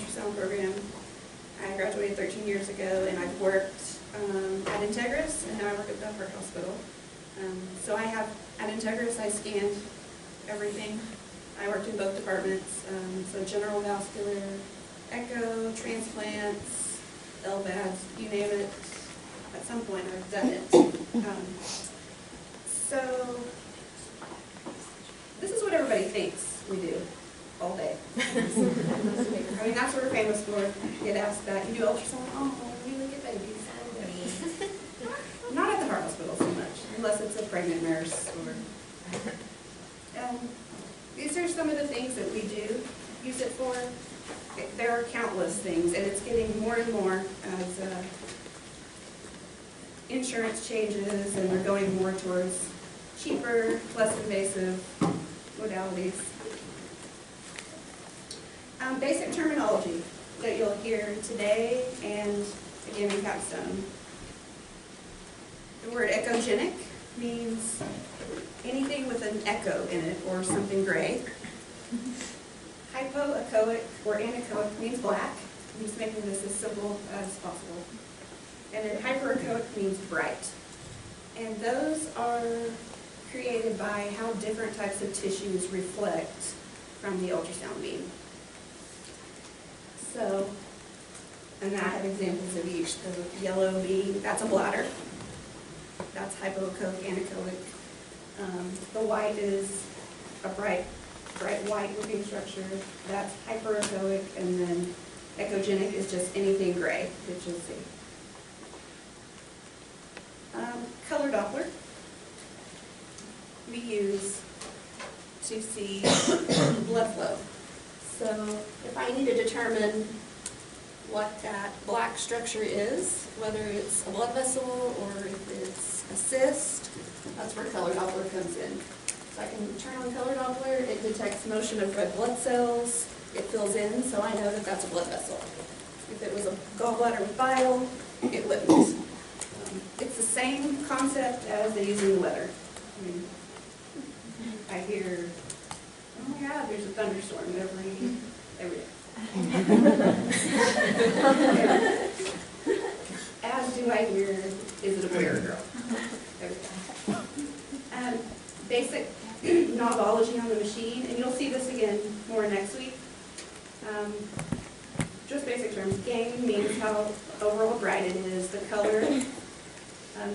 ultrasound program. I graduated 13 years ago, and I've worked at Integris, and now I work at Bedford Hospital. So I have, at Integris, I scanned everything. I worked in both departments, so general vascular, echo, transplants, LVADs, you name it. At some point I've done it. So this is what everybody thinks we do all day. I mean, that's what we're famous for. Get asked that. You do ultrasound? Oh, we look at babies. Not at the heart hospital so much, unless it's a pregnant nurse. Or these are some of the things that we do use it for. There are countless things, and it's getting more and more as insurance changes, and we're going more towards cheaper, less invasive modalities. Basic terminology that you'll hear today and again in capstone. The word echogenic means anything with an echo in it or something gray. Hypoechoic or anechoic means black. I'm just making this as simple as possible. And then hyperechoic means bright. And those are created by how different types of tissues reflect from the ultrasound beam. So, and I have examples of each. The yellow beam, that's a bladder. That's hypoechoic, anechoic. The white is a bright white looking structure. That's hyperechoic, and then echogenic is just anything gray that you'll see. Color Doppler we use to see blood flow. So if I need to determine what that black structure is, whether it's a blood vessel or if it's a cyst, that's where color Doppler comes in. So I can turn on color Doppler, it detects motion of red blood cells, it fills in, so I know that that's a blood vessel. If it was a gallbladder with bile, it wouldn't. It's the same concept as they use in the weather. I mean, I hear, oh my God, there's a thunderstorm every day. As do I hear, is it a boy or a girl? Basic novolology on the machine, and you'll see this again more next week. Just basic terms. Gain means how overall bright it is. The color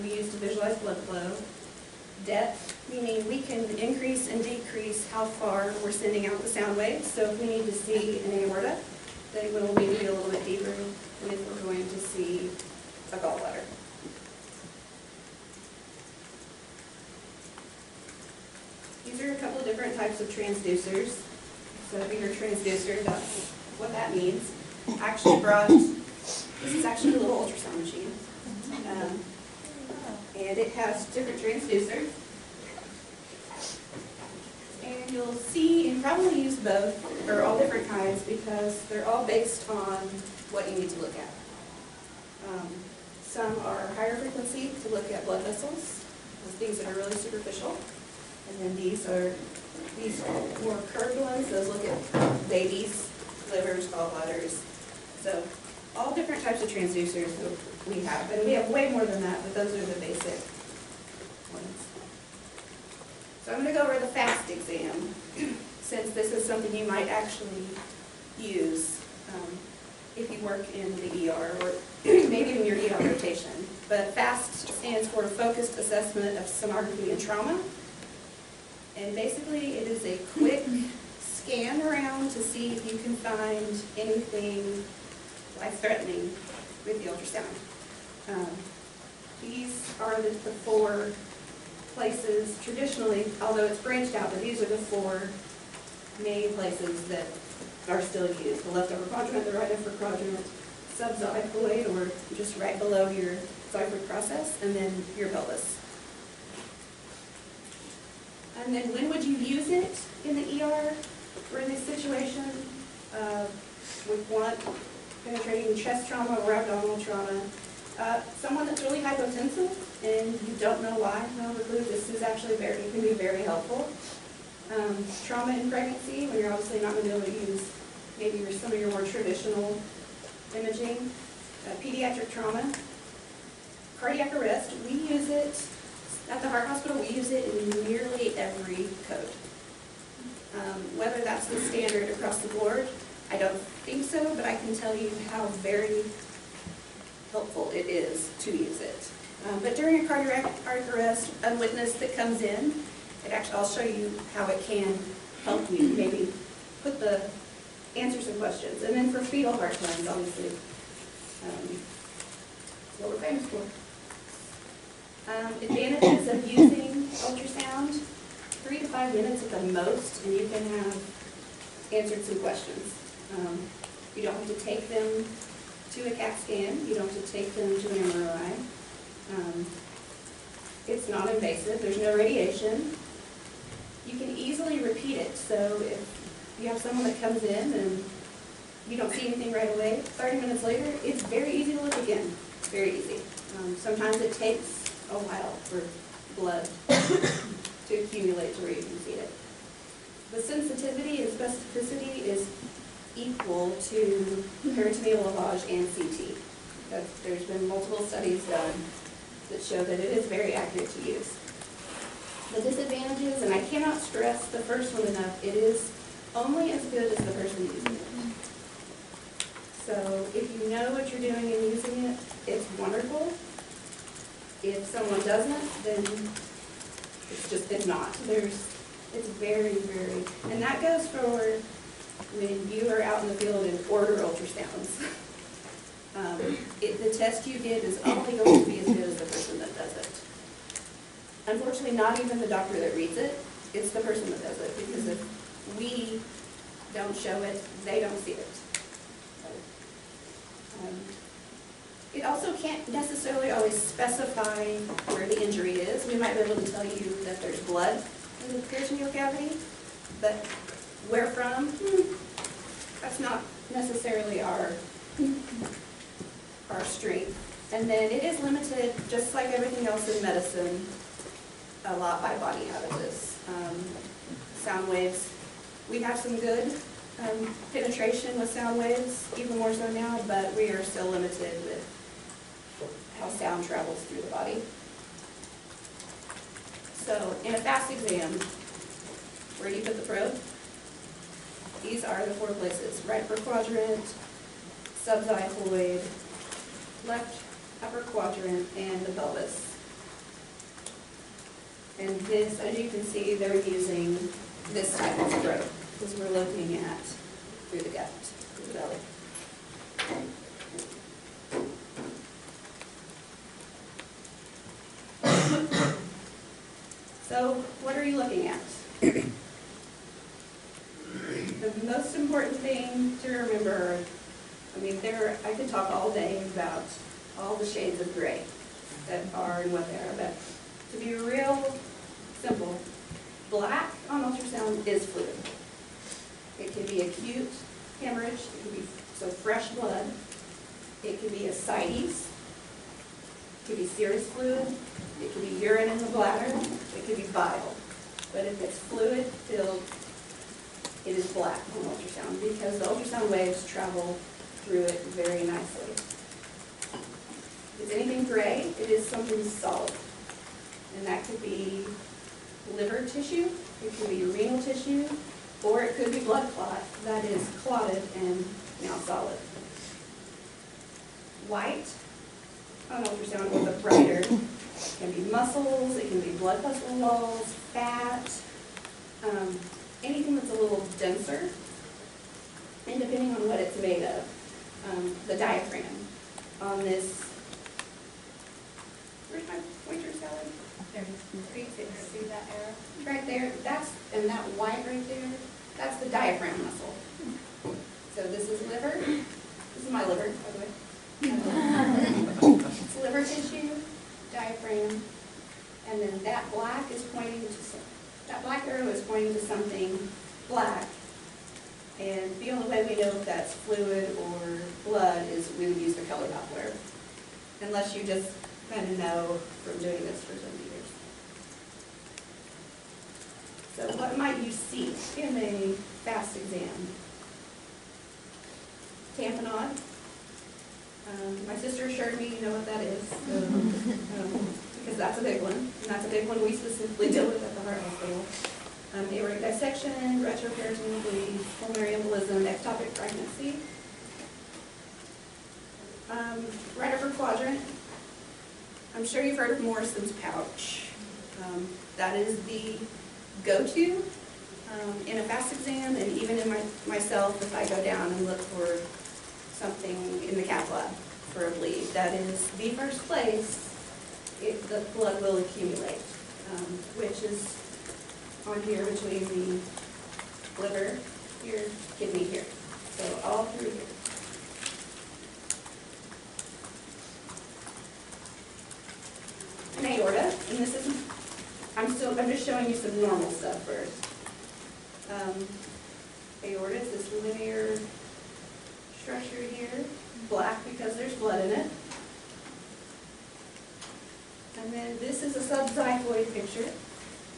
we use to visualize blood flow. Depth, meaning we can increase and decrease how far we're sending out the sound waves. So if we need to see an aorta, then we'll need to be a little bit deeper than if we're going to see a gallbladder. These are a couple of different types of transducers. So if you hear transducer, that's what that means. I actually brought, this is actually a little ultrasound machine. And it has different transducers. And you'll see, and probably use both, or all different kinds, because they're all based on what you need to look at. Some are higher frequency to look at blood vessels, those things that are really superficial. And then these more curved ones, those look at babies, livers, gallbladders. So all different types of transducers that we have. And we have way more than that, but those are the basic ones. So I'm going to go over the FAST exam, since this is something you might actually use if you work in the ER or maybe in your ER rotation. But FAST stands for Focused Assessment of Sonography and Trauma. And basically it is a quick scan around to see if you can find anything life-threatening with the ultrasound. These are the four places traditionally, although it's branched out, but these are the four main places that are still used. The left upper quadrant, the right upper quadrant, subxiphoid, or just right below your xiphoid process, and then your pelvis. And then when would you use it in the ER or in this situation? With blunt penetrating chest trauma or abdominal trauma. Someone that's really hypotensive and you don't know why, no clue, this is actually it can be very helpful. Trauma in pregnancy, when you're obviously not going to be able to use maybe some of your more traditional imaging. Pediatric trauma, cardiac arrest, we use it, at the heart hospital, we use it in nearly every code. Whether that's the standard across the board, I don't think so, but I can tell you how very helpful it is to use it. But during a cardiac arrest, a witness that comes in, I'll show you how it can help you maybe put the answer some questions. And then for fetal heart plans, obviously, it's what we're famous for. Advantages of using ultrasound, 3 to 5 minutes at the most, and you can have answered some questions. You don't have to take them to a CAT scan. You don't have to take them to an MRI. It's not invasive. There's no radiation. You can easily repeat it. So if you have someone that comes in and you don't see anything right away, 30 minutes later, it's very easy to look again. Very easy. Sometimes it takes a while for blood to accumulate to where you can see it. The sensitivity and specificity is equal to peritoneal lavage and CT. There's been multiple studies done that show that it is very accurate to use. The disadvantages, and I cannot stress the first one enough, it is only as good as the person using it. So if you know what you're doing and using it, it's wonderful. If someone doesn't, then it's not. It's very, very, and that goes for when you are out in the field and order ultrasounds. The test you get is only going to be as good as the person that does it. Unfortunately, not even the doctor that reads it, it's the person that does it, because if we don't show it, they don't see it. It also can't necessarily always specify where the injury is. We might be able to tell you that there's blood in the peritoneal cavity, but where from? That's not necessarily our strength. And then it is limited, just like everything else in medicine, a lot by body habitus. Sound waves. We have some good penetration with sound waves, even more so now, but we are still limited with how sound travels through the body. So in a fast exam, where do you put the probe? These are the 4 places: right upper quadrant, subxiphoid, left upper quadrant, and the pelvis. And this, as you can see, they're using this type of probe, because we're looking at through the gut, through the belly. So what are you looking at? The most important thing to remember, I could talk all day about all the shades of gray that are and what they are, but to be real simple, black on ultrasound is fluid. It can be acute hemorrhage, it can be fresh blood, it can be ascites, it can be serous fluid, it can be urine in the bladder, it can be bile. But if it's fluid filled, it is black on ultrasound because the ultrasound waves travel through it very nicely. If it's anything gray, it is something solid. And that could be liver tissue, it could be renal tissue, or it could be blood clot that is clotted and now solid. White on ultrasound with a brighter can be muscles, it can be blood vessel walls, fat, anything that's a little denser, and depending on what it's made of. The diaphragm on this, where's my pointer, Sally? There it is. See that arrow? Right there, and that white right there, that's the diaphragm muscle. So this is liver, this is my liver, by the way. It's liver tissue, diaphragm, and then that black arrow is pointing to something black. And the only way we know if that's fluid or blood is we would use the color Doppler, unless you just kind of know from doing this for so many years. So what might you see in a fast exam? tamponade. My sister assured me you know what that is, so, because that's a big one, and that's a big one we specifically deal with at the heart hospital. Aortic dissection, retroperitoneal bleed, pulmonary embolism, ectopic pregnancy. Right upper quadrant, I'm sure you've heard of Morrison's pouch. That is the go-to in a fast exam, and even in myself if I go down and look for something in the cath lab for a bleed. That is the first place the blood will accumulate, which is on here between the liver, your kidney here. So all through here. An aorta, and this is, I'm just showing you some normal stuff first. Aorta is this linear structure here, black because there's blood in it. And then this is a subxiphoid picture.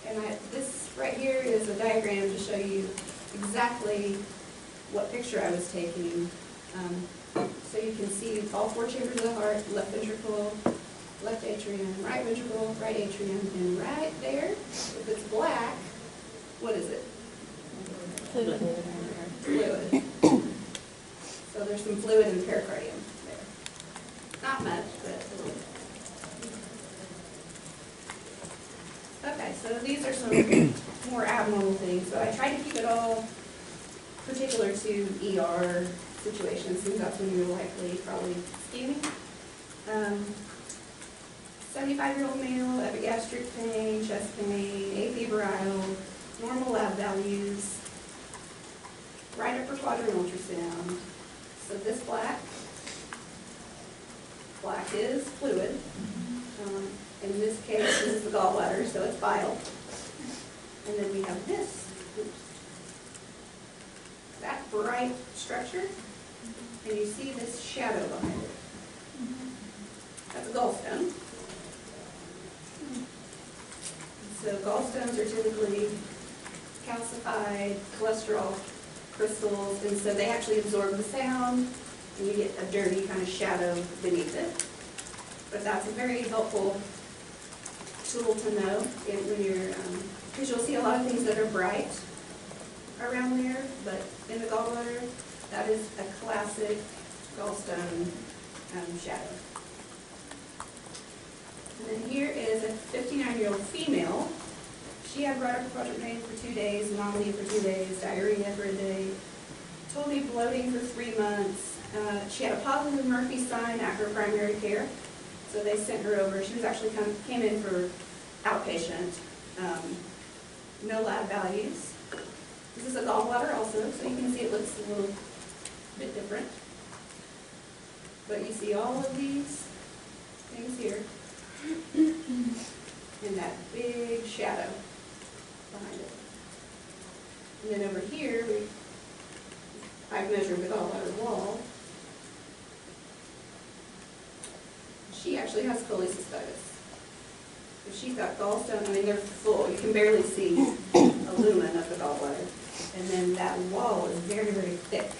And this right here is a diagram to show you exactly what picture I was taking. So you can see all four chambers of the heart, left ventricle, left atrium, right ventricle, right atrium, and right there, if it's black, what is it? Fluid. Fluid. So there's some fluid in the pericardium there. Not much, but a little bit. Okay, so these are some more abnormal things. So I try to keep it all particular to ER situations, since that's when you're likely probably scanning. 75-year-old male, epigastric pain, chest pain, afebrile, normal lab values, right upper quadrant ultrasound. So this black is fluid. In this case, this is the gallbladder, so it's bile. And then we have this, that bright structure, and you see this shadow behind it. That's a gallstone. So gallstones are typically calcified cholesterol crystals, and so they actually absorb the sound, and you get a dirty kind of shadow beneath it. But that's a very helpful tool to know when you're, because you'll see a lot of things that are bright around there, but in the gallbladder, that is a classic gallstone shadow. And then here is a 59-year-old female. She had right upper quadrant pain for 2 days, anomaly for 2 days, diarrhea for a day, told me bloating for 3 months. She had a positive Murphy sign at her primary care, so they sent her over. She was actually came in for outpatient, no lab values. This is a gallbladder also, so you can see it looks a little bit different. But you see all of these things here, and that big shadow behind it. And then over here, I've measured the gallbladder wall. She actually has cholecystitis. So she's got gallstones, I mean, they're full. You can barely see a lumen of the gallbladder. And then that wall is very, very thick.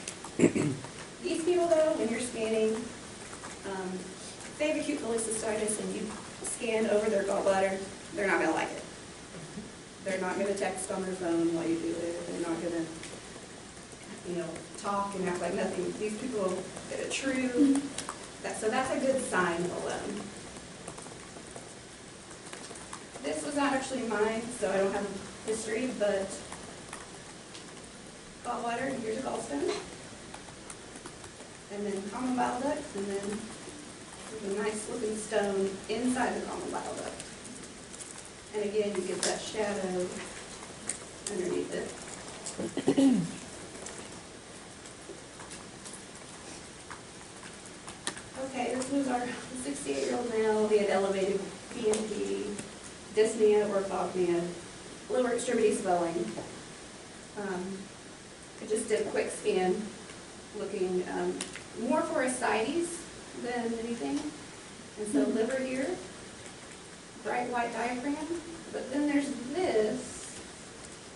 These people, though, when you're scanning, if they have acute cholecystitis and you scan over their gallbladder, they're not going to like it. They're not going to text on their phone while you do it. They're not going to, talk and act like nothing. These people get a true, so that's a good sign alone. This was not actually mine, so I don't have a history, but gallbladder, and here's a gallstone. And then common bile duct, and then there's a nice looking stone inside the common bile duct. And again, you get that shadow underneath it. Okay, this was our 68-year-old male. He had elevated BNP, dyspnea, orthopnea, lower extremity swelling. I just did a quick scan looking more for ascites than anything. And so liver here, bright white diaphragm, but then there's this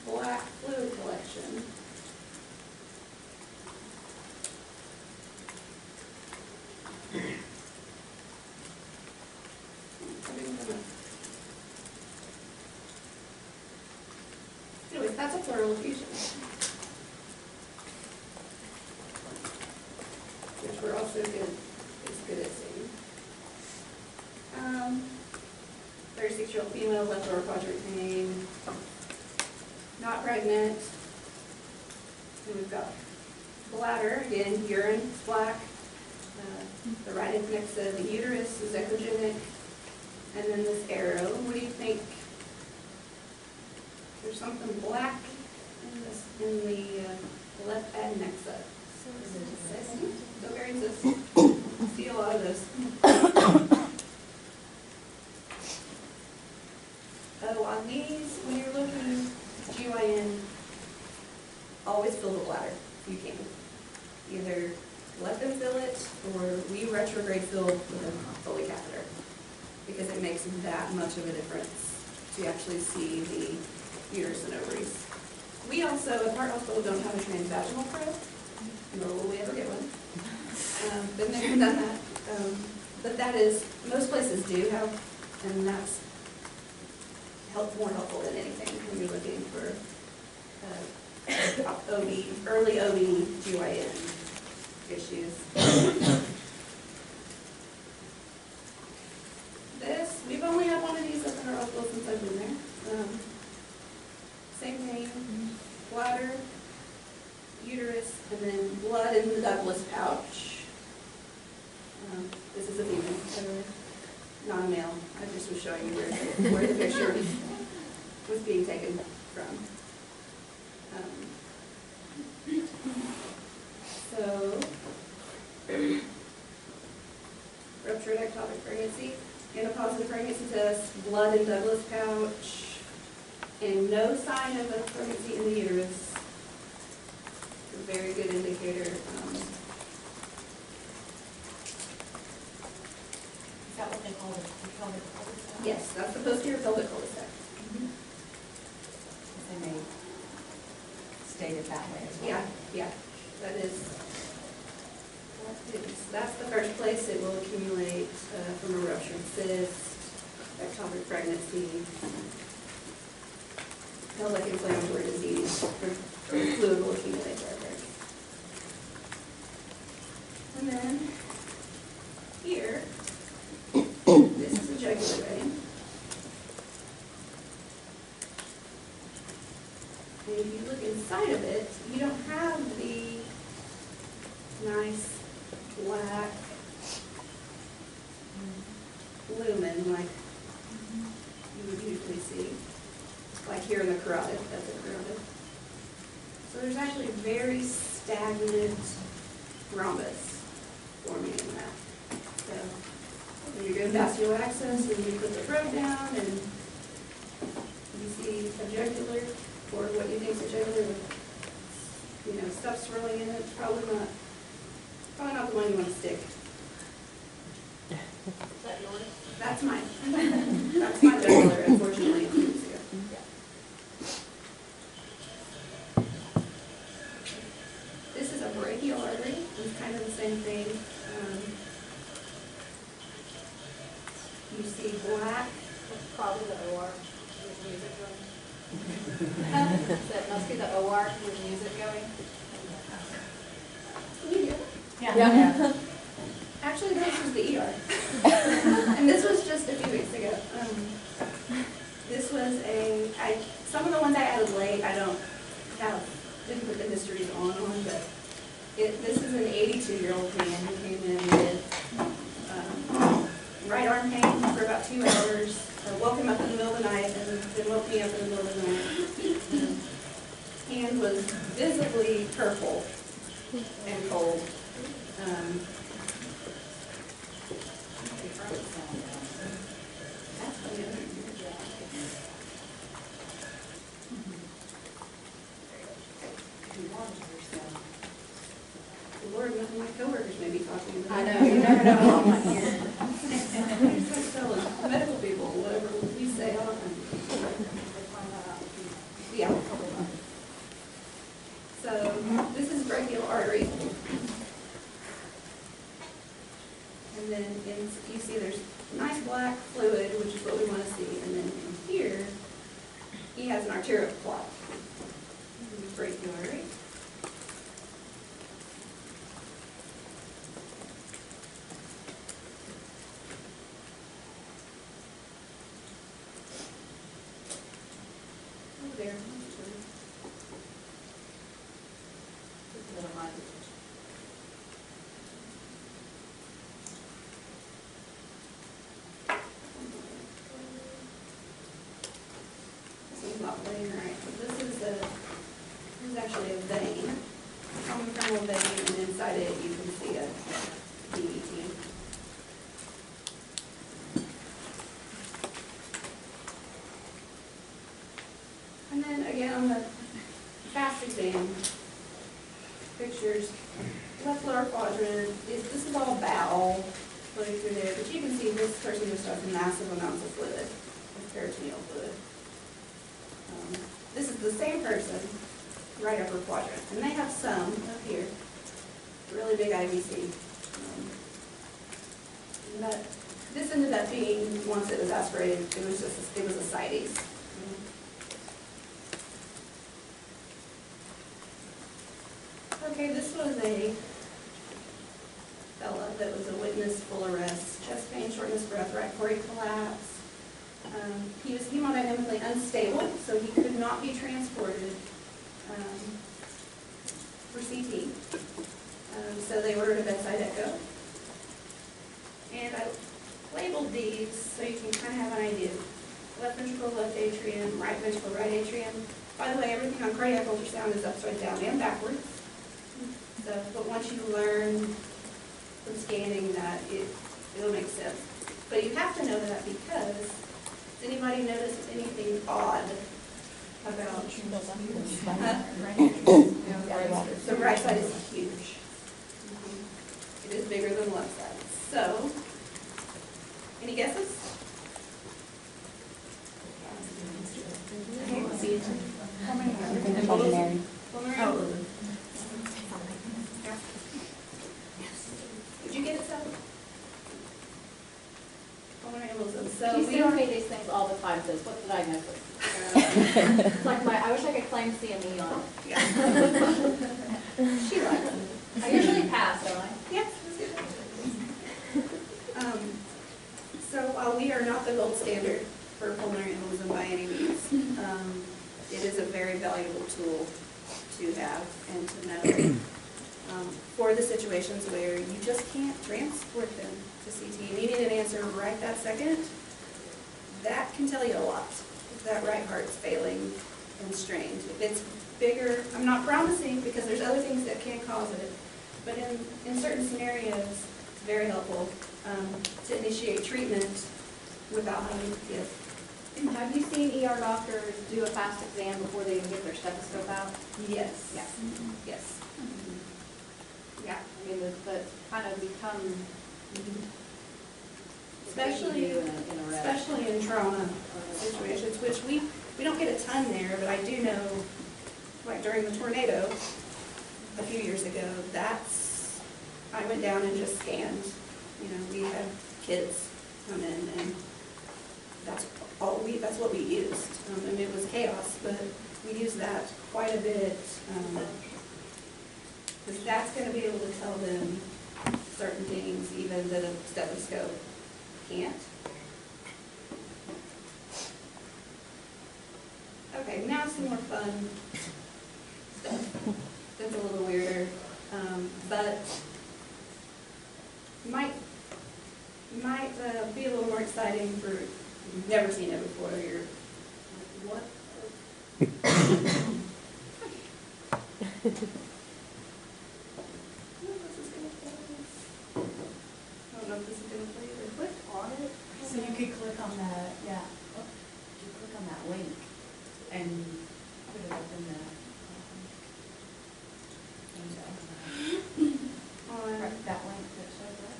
black fluid collection. pleural effusion, which we're also good at seeing. 36-year-old female, left lower quadrant pain, not pregnant. And we've got bladder, again, urine is black. The right index of the uterus is echogenic. And then this arrow, what do you think? There's something black in the left adnexa. Ovarian cyst. See a lot of those. Oh, on these, when you're looking GYN, always fill the bladder if you can. Either let them fill it, or we retrograde fill with a Foley catheter, because it makes that much of a difference to actually see the uterus and ovaries. We also, at Heart Hospital, don't have a transvaginal probe, nor will we ever get one. Been there and done that. But that is, most places do have, and that's more helpful than anything when you're looking for early OB/GYN issues. We've only had one of these up in our hospital since I've been there. Same thing, bladder, uterus, and then blood in the Douglas pouch. This is a female, not a male. I just was showing you where the picture was being taken from. So, ruptured ectopic pregnancy, and a positive pregnancy test, blood in Douglas pouch, and no sign of a pregnancy in the uterus. A very good indicator. Is that what they call it? Cul-de-sac? Yes, that's the posterior pelvic cul-de-sac. They may state it that way as well. Yeah, that is. That's the first place it will accumulate from a ruptured cyst, ectopic pregnancy, pelvic inflammatory disease, or fluid will accumulate right there. And then here, this is a jugular vein. And if you look inside of it, you don't have the nice black lumen like you would usually see, like here in the carotid. That's a carotid. So there's actually very stagnant rhombus forming in that. So when you go vascular access and you put the probe down and you see a jugular, or what you think is a jugular with, stuff swirling in it, it's probably not the one you want to stick. Is that yours? That's mine. That's my jugular, unfortunately, a few years ago. This is a brachial artery. It's kind of the same thing. You see black. Probably the OR with music going. That must be the OR with music going. Can you hear it? Yeah. Actually, this was the ER. And this was just a few weeks ago. This was some of the ones I added late, I didn't put the histories on, but this is an 82-year-old man who came in with right arm pain for about 2 hours. Woke him up in the middle of the night, and then woke me up in the middle of the night. Hand was visibly purple and cold. Lord, my coworkers may be talking about I know, you never know what I'm here. medical people, whatever we say often. Yeah. So this is brachial artery. And then you see there's nice black fluid, which is what we want to see. And then in here, he has an arterial clot. brachiorate. Oh, there. Just minimize it. This one's not laying right, but this is actually a vein, common femoral vein, and inside it you can see a DVT. And then again on the fast exam pictures, left lower quadrant, this is all bowel flowing through there, but you can see this person just has massive amounts of fluid, of peritoneal fluid. This is the same person, right upper quadrant, and they have some up here, really big IVC. But this ended up being, once it was aspirated, it was ascites. Okay, this was a fella that was a witness full arrest, chest pain, shortness of breath, right choric collapse. He was hemodynamically unstable, so he could not be transported for CT. So they ordered a bedside echo. And I labeled these so you can kind of have an idea. Left ventricle, left atrium, right ventricle, right atrium. By the way, everything on cardiac ultrasound is upside down and backwards. So, but once you learn from scanning that, it'll make sense. But you have to know that because does anybody notice anything odd about the right side is huge. It is bigger than the left side. So, any guesses? Pulmonary. Pulmonary? Did you get it, Sally? Pulmonary embolism. So She we sends are. me these things all the time, says, what's the diagnosis? It's like I wish I could claim CME on it. Yeah. She likes it. I usually pass, don't I? Yes. So while we are not the gold standard for pulmonary embolism by any means, it is a very valuable tool to have and to know for the situations where you just can't transport them to CT and you need an answer right that second. That can tell you a lot. If that right heart's failing and strained. If it's bigger, I'm not promising because there's other things that can cause it, but in certain scenarios, it's very helpful to initiate treatment without having to give. Have you seen ER doctors do a fast exam before they even get their stethoscope out? Yes. Yeah. Yes. Yeah, I mean, that kind of become. Especially in trauma situations, which we don't get a ton there, but I do know, like during the tornado a few years ago, I went down and just scanned. You know, we had kids come in and that's what we used. And it was chaos, but we used that quite a bit. Because that's going to be able to tell them certain things even that a stethoscope can't. Okay, now some more fun stuff. That's a little weirder, but might be a little more exciting for you've never seen it before. You're like, what? I don't know if this is going to play either. Click on it. So you could click on that, yeah, you click on that link and put it up in the, right, that link that shows up.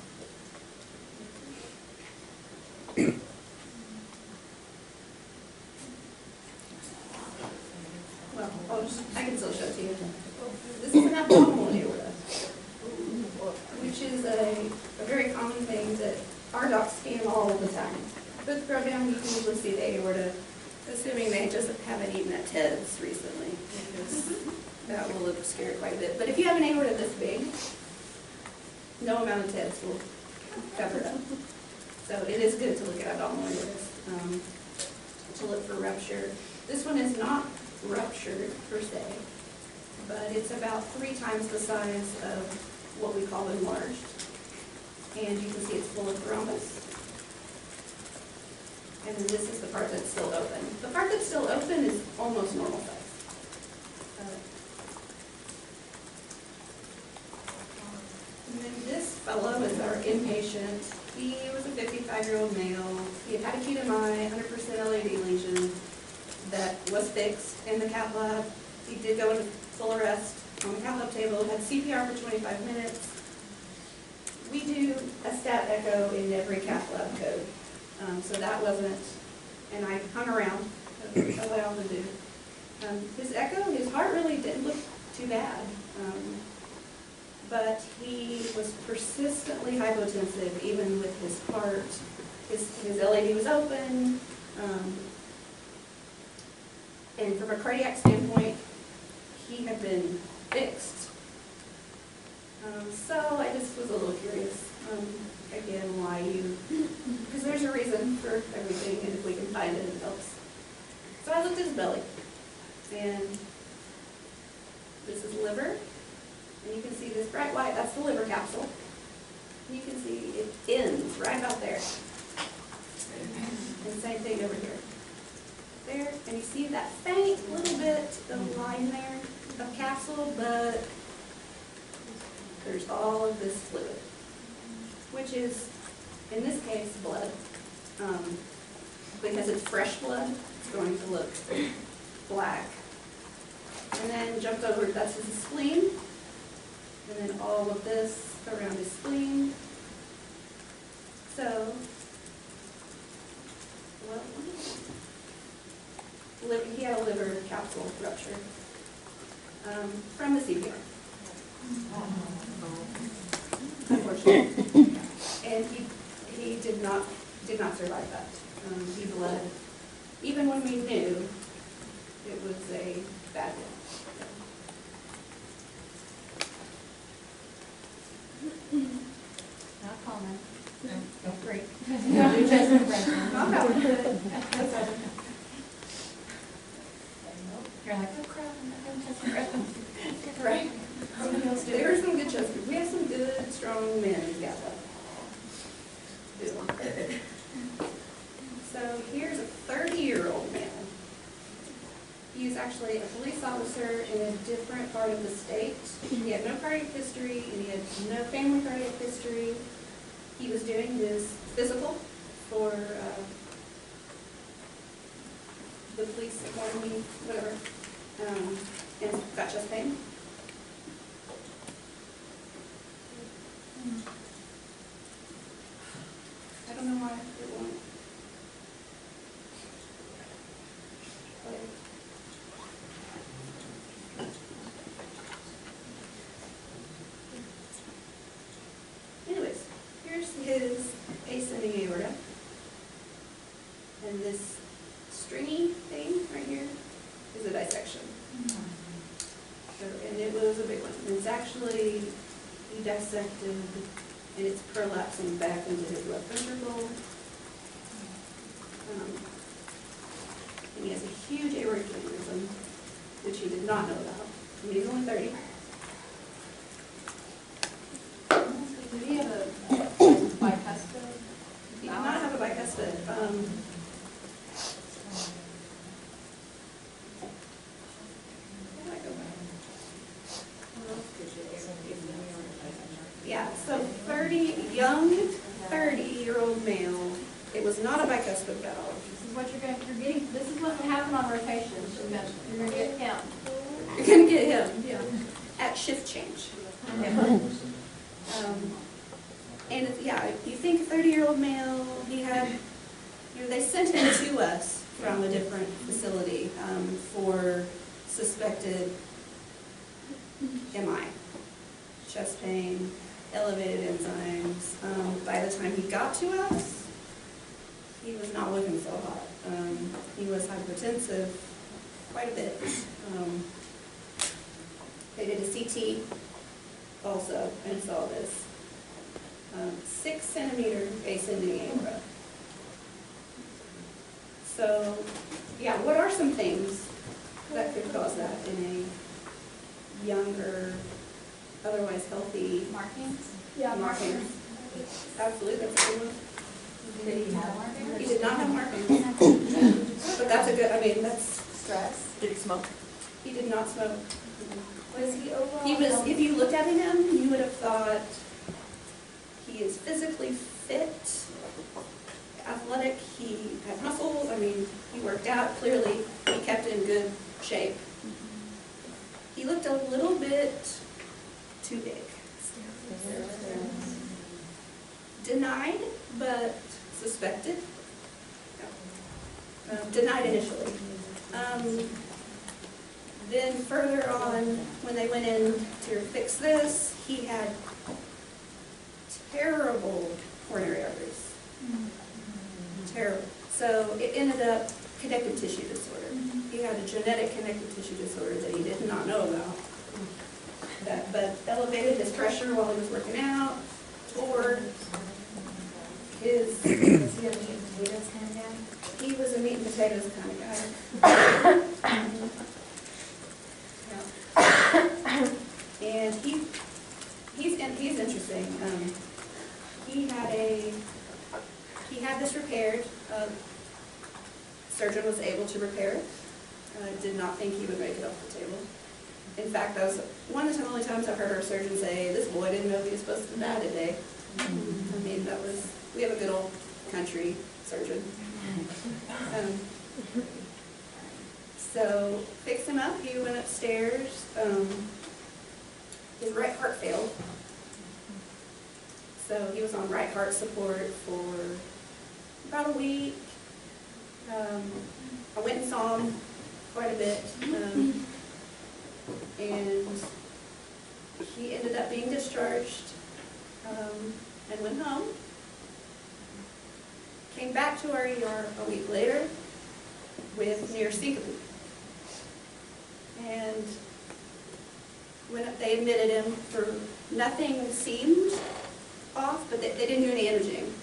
Well, I can still show it to you. This is an abdominal aorta, which is a very common thing that our docs scan all the time. Put the probe down, you can usually see the aorta, assuming they just haven't eaten at Ted's recently, because loop scare quite a bit. But if you have an aorta this big, no amount of TEDs will cover it up. So it is good to look at abdominal aortas, to look for rupture. This one is not ruptured per se, but it's about 3 times the size of what we call enlarged. And you can see it's full of thrombus. And then this is the part that's still open. The part that's still open is almost normal size. And then this fellow is our inpatient. He was a 55-year-old male. He had acute MI, 100% LAD lesion that was fixed in the cath lab. He did go into full arrest on the cath lab table, had CPR for 25 minutes. We do a stat echo in every cath lab code. So that wasn't, and I hung around, that's what I often do. His echo, his heart really didn't look too bad. But he was persistently hypotensive, even with his heart. His LAD was open. And from a cardiac standpoint, he had been fixed. So I just was a little curious, again, why you, because there's a reason for everything, and if we can find it, it helps. So I looked at his belly, and this is liver. And you can see this bright white, that's the liver capsule. And you can see it ends right about there. And same thing over here. There, and you see that faint little bit of line there of capsule, but there's all of this fluid, which is, in this case, blood. Because it's fresh blood, it's going to look black. And then jumped over, that's his spleen. And then all of this around his spleen. So, well, he had a liver capsule rupture from the CPR. Unfortunately. And he did not survive that. He bled. Even when we knew it was a bad one. Not common. No, great. No, your chest compression. You're like, oh crap, I'm not doing chest compression. Right. There were some good chest. We have some good, strong men in Gala. So here's a 30-year-old man. He's actually a police officer in a different part of the state. He had no cardiac history, and he had no family cardiac history. He was doing his physical for the police academy, whatever, and got chest pain. I don't know why it won't. Anyways, here's his ascending aorta. And this stringy thing right here is a dissection. So, and it was a big one. And it's actually, he dissected, and it's prolapsing back into his left ventricle. And he has a huge aortic aneurysm, which he did not know about. And he's only 30. Did he have a bicuspid? He did not have a bicuspid. Where did I go back? Yeah, so 30-year-old male. It was not a bicuspid valve. This is what you're getting, this is what will happen on rotation. You're gonna get him. You're gonna get him, yeah, at shift change. And yeah, you think 30-year-old male, he had, they sent him to us from a different facility for suspected MI, chest pain, elevated enzymes. By the time he got to us, he was not looking so hot. He was hypertensive quite a bit. They did a CT also and saw this. 6 centimeter ascending aorta. So, yeah, what are some things that could cause that in a younger, otherwise healthy Markings? markings? Absolutely, that's a good one. Did he have markings? He did not have markings. But that's a good, I mean, that's, Stress? Did he smoke? he did not smoke. Was he overall? He was, if you looked at him, you would have thought he is physically fit, athletic, he had muscles, I mean, he worked out, clearly he kept in good shape. He looked a little bit too big. Denied, but suspected. Denied initially. Then further on, when they went in to fix this, he had terrible coronary arteries. Terrible. So it ended up connective tissue disorder. He had a genetic connective tissue disorder that he did not know about. But elevated his pressure while he was working out, tore his... Was he a meat and potatoes kind of guy? He was a meat and potatoes kind of guy. Yeah. And he's interesting. He had this repaired. Surgeon was able to repair it. Did not think he would make it off the table. In fact, that was one of the only times I've heard our surgeon say, "This boy didn't know he was supposed to die today." I mean, we have a good old country surgeon. So fixed him up. He went upstairs. His right heart failed. So he was on right heart support for about a week. I went and saw him quite a bit. And he ended up being discharged and went home. Came back to our ER a week later with near syncope. And when they admitted him, for nothing seemed off, but they didn't do any imaging.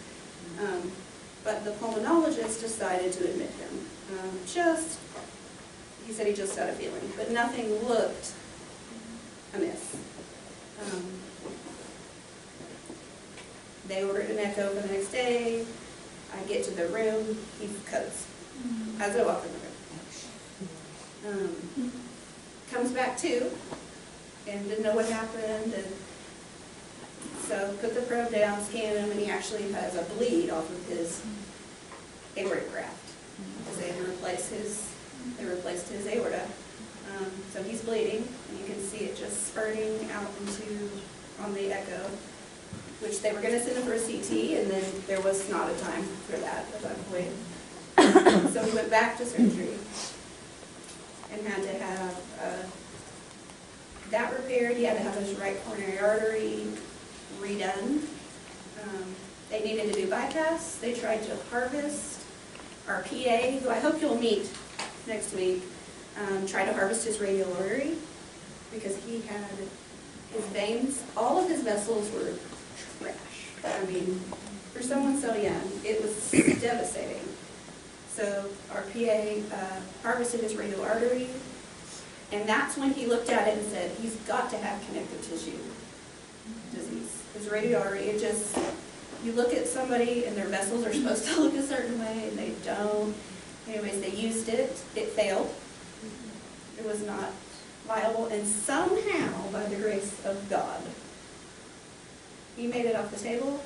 But the pulmonologist decided to admit him. He said he just had a feeling, but nothing looked amiss. They ordered an echo for the next day. I get to the room, he codes as I walk in the room. Comes back to, and didn't know what happened, and so put the probe down, scan him, and he actually has a bleed off of his aortic graft. Because they had to replace they replaced his aorta. So he's bleeding, and you can see it just spurting out on the echo, which they were going to send him for a CT, and then there was not a time for that at that point. So he went back to surgery and had to have that repaired. He had to have his right coronary artery redone. They needed to do bypass. They tried to harvest. Our PA, who I hope you'll meet next week, tried to harvest his radial artery because he had his veins, all of his vessels were trash. I mean, for someone so young, it was devastating. So our PA harvested his radial artery, and that's when he looked at it and said, he's got to have connective tissue disease. His radial artery, it just, you look at somebody and their vessels are supposed to look a certain way, and they don't. Anyways, they used it. It failed. It was not viable, and somehow, by the grace of God, he made it off the table.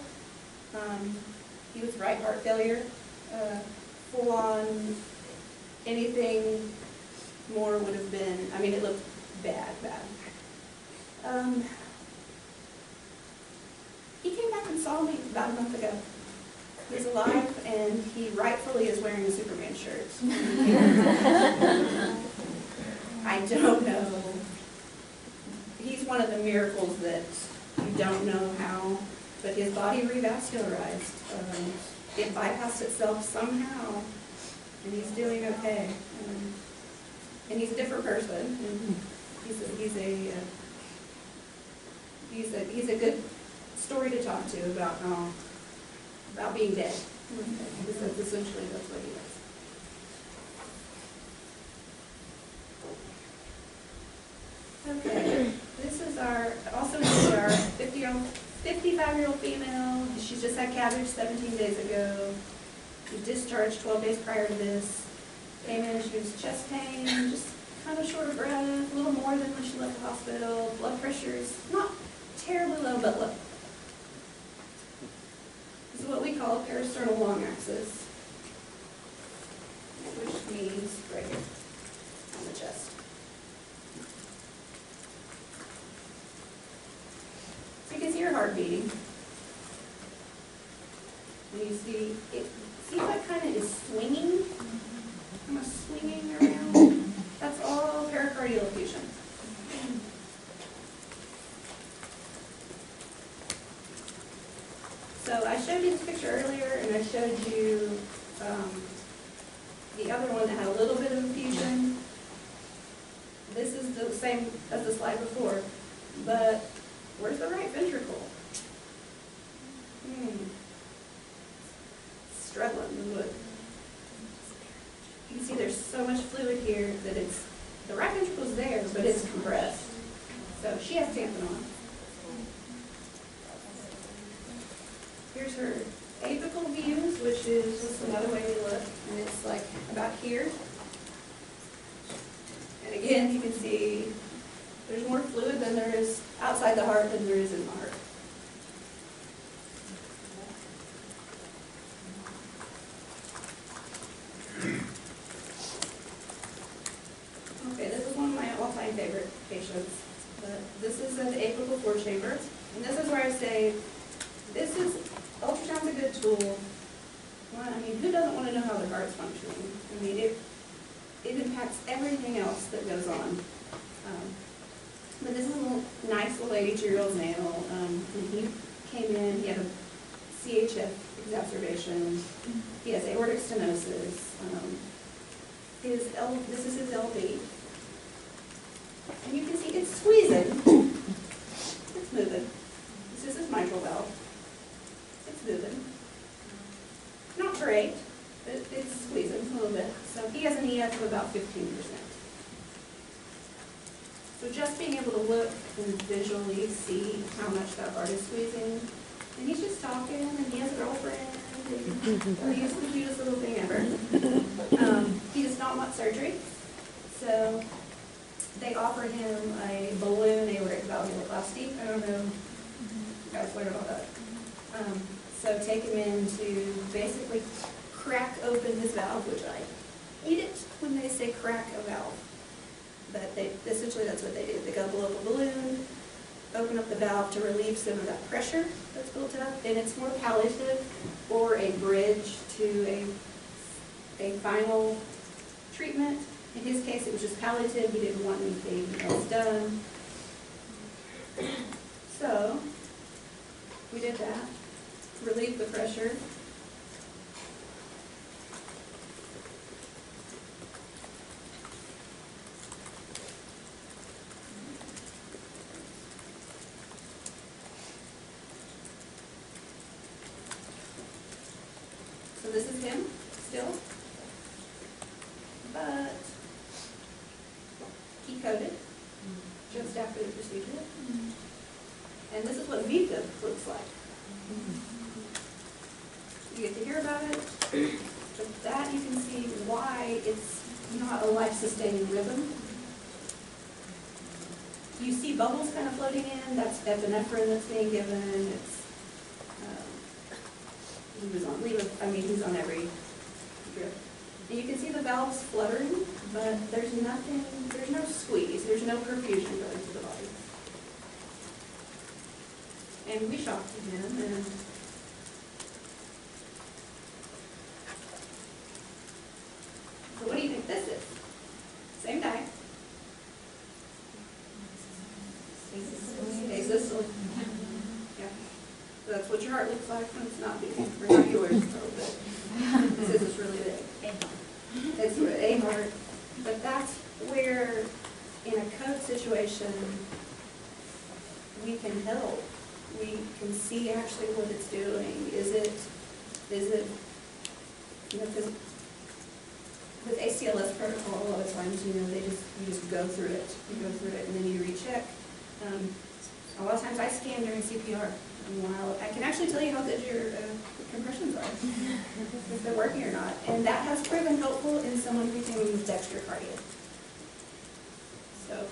He was right heart failure, full on. Anything more would have been, I mean, it looked bad. He came back and saw me about a month ago. He's alive, and he rightfully is wearing a Superman shirt. I don't know. He's one of the miracles that you don't know how, but his body revascularized. It bypassed itself somehow, and he's doing okay. And he's a different person. he's a good story to talk to about being dead. Because essentially that's what he is. Okay, this is our 55-year-old female. She just had cabbage 17 days ago. She discharged 12 days prior to this. Came in, she was chest pain, just kind of short of breath, a little more than when she left the hospital. Blood pressure's not terribly low, but low. This is what we call a parasternal long axis, which means right here on the chest. So you can see her heart beating. And you see, it seems like kind of is swinging, kind of swinging around. That's all pericardial effusion. So I showed you this picture earlier, and I showed you the other one that had a little bit of effusion. This is the same as the slide before, but where's the right ventricle? Struggling with wood. You can see there's so much fluid here that the right ventricle's there, but it's compressed. So she has tampon on. Here's her apical views, which is just another way to look, and it's like about here. And again, you can see there's more fluid than there is outside the heart than there is in the heart. Okay, this is one of my all-time favorite patients. But this is an apical four chamber, and this is where I say, ultrasound's a good tool. Well, I mean, who doesn't want to know how their heart's functioning? I mean, it impacts everything else that goes on. But this is a nice little 82-year-old male. When he came in, he had a CHF exacerbation. He has aortic stenosis. This is his LV. And you can see it's squeezing. It's moving. This is his mitral valve. It's moving. Not great, but it's squeezing a little bit. So he has an EF of about 15%. So just being able to look and visually see how much that heart is squeezing. And he's just talking, and he has a girlfriend, and he's the cutest little thing ever. He does not want surgery, so they offered him a balloon aortic valvuloplasty. I don't know if you guys learned about that. So take him in to basically crack open his valve, which I hate it when they say crack a valve. But essentially that's what they do. They go blow up a balloon, open up the valve to relieve some of that pressure that's built up, and it's more palliative or a bridge to a final treatment. In his case, it was just palliative. He didn't want anything else done. So we did that, relieved the pressure. So this is him still, but he coded just after the procedure. And this is what VITA looks like. You get to hear about it, but that you can see why it's not a life-sustaining rhythm. You see bubbles kind of floating in, that's epinephrine that's being given. It's he's on every drip. And you can see the valves fluttering, but there's no squeeze, there's no perfusion going to the body. And we shocked him, and so what do you think this is? Same guy. Stasis. Yeah. So that's what your heart looks like when it's not beating. We're not yours, but this is really big. It's a heart, but that's where in a code situation, we can help. We can see actually what it's doing. Is it, you know, because with ACLS protocol, a lot of times, you know, you just go through it. You go through it and then you recheck. A lot of times I scan during CPR. And while I can actually tell you how good your compressions are, if they're working or not. And that has proven helpful in someone who's doing dextrocardia. So,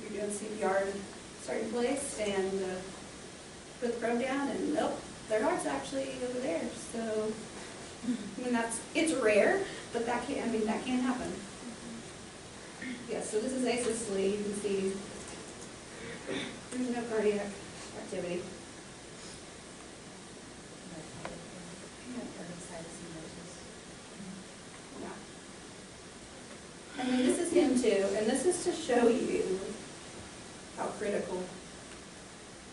you're doing CPR in a certain place and put the probe down and nope, their heart's actually over there. So, I mean, it's rare, but that can happen. Yeah, so this is asystole. You can see there's no cardiac activity. Yeah. And then this is him too, and this is to show you how critical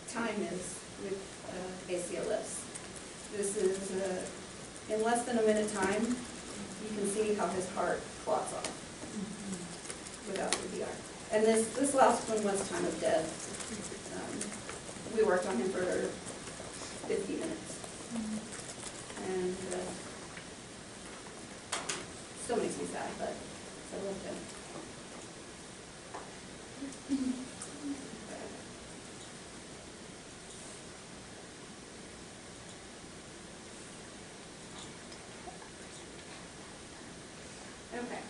time is with ACLS. This is in less than a minute time, you can see how his heart clots off without CPR. And this last one was time of death. We worked on him for 50 minutes. And still makes me sad, but I loved him. Okay.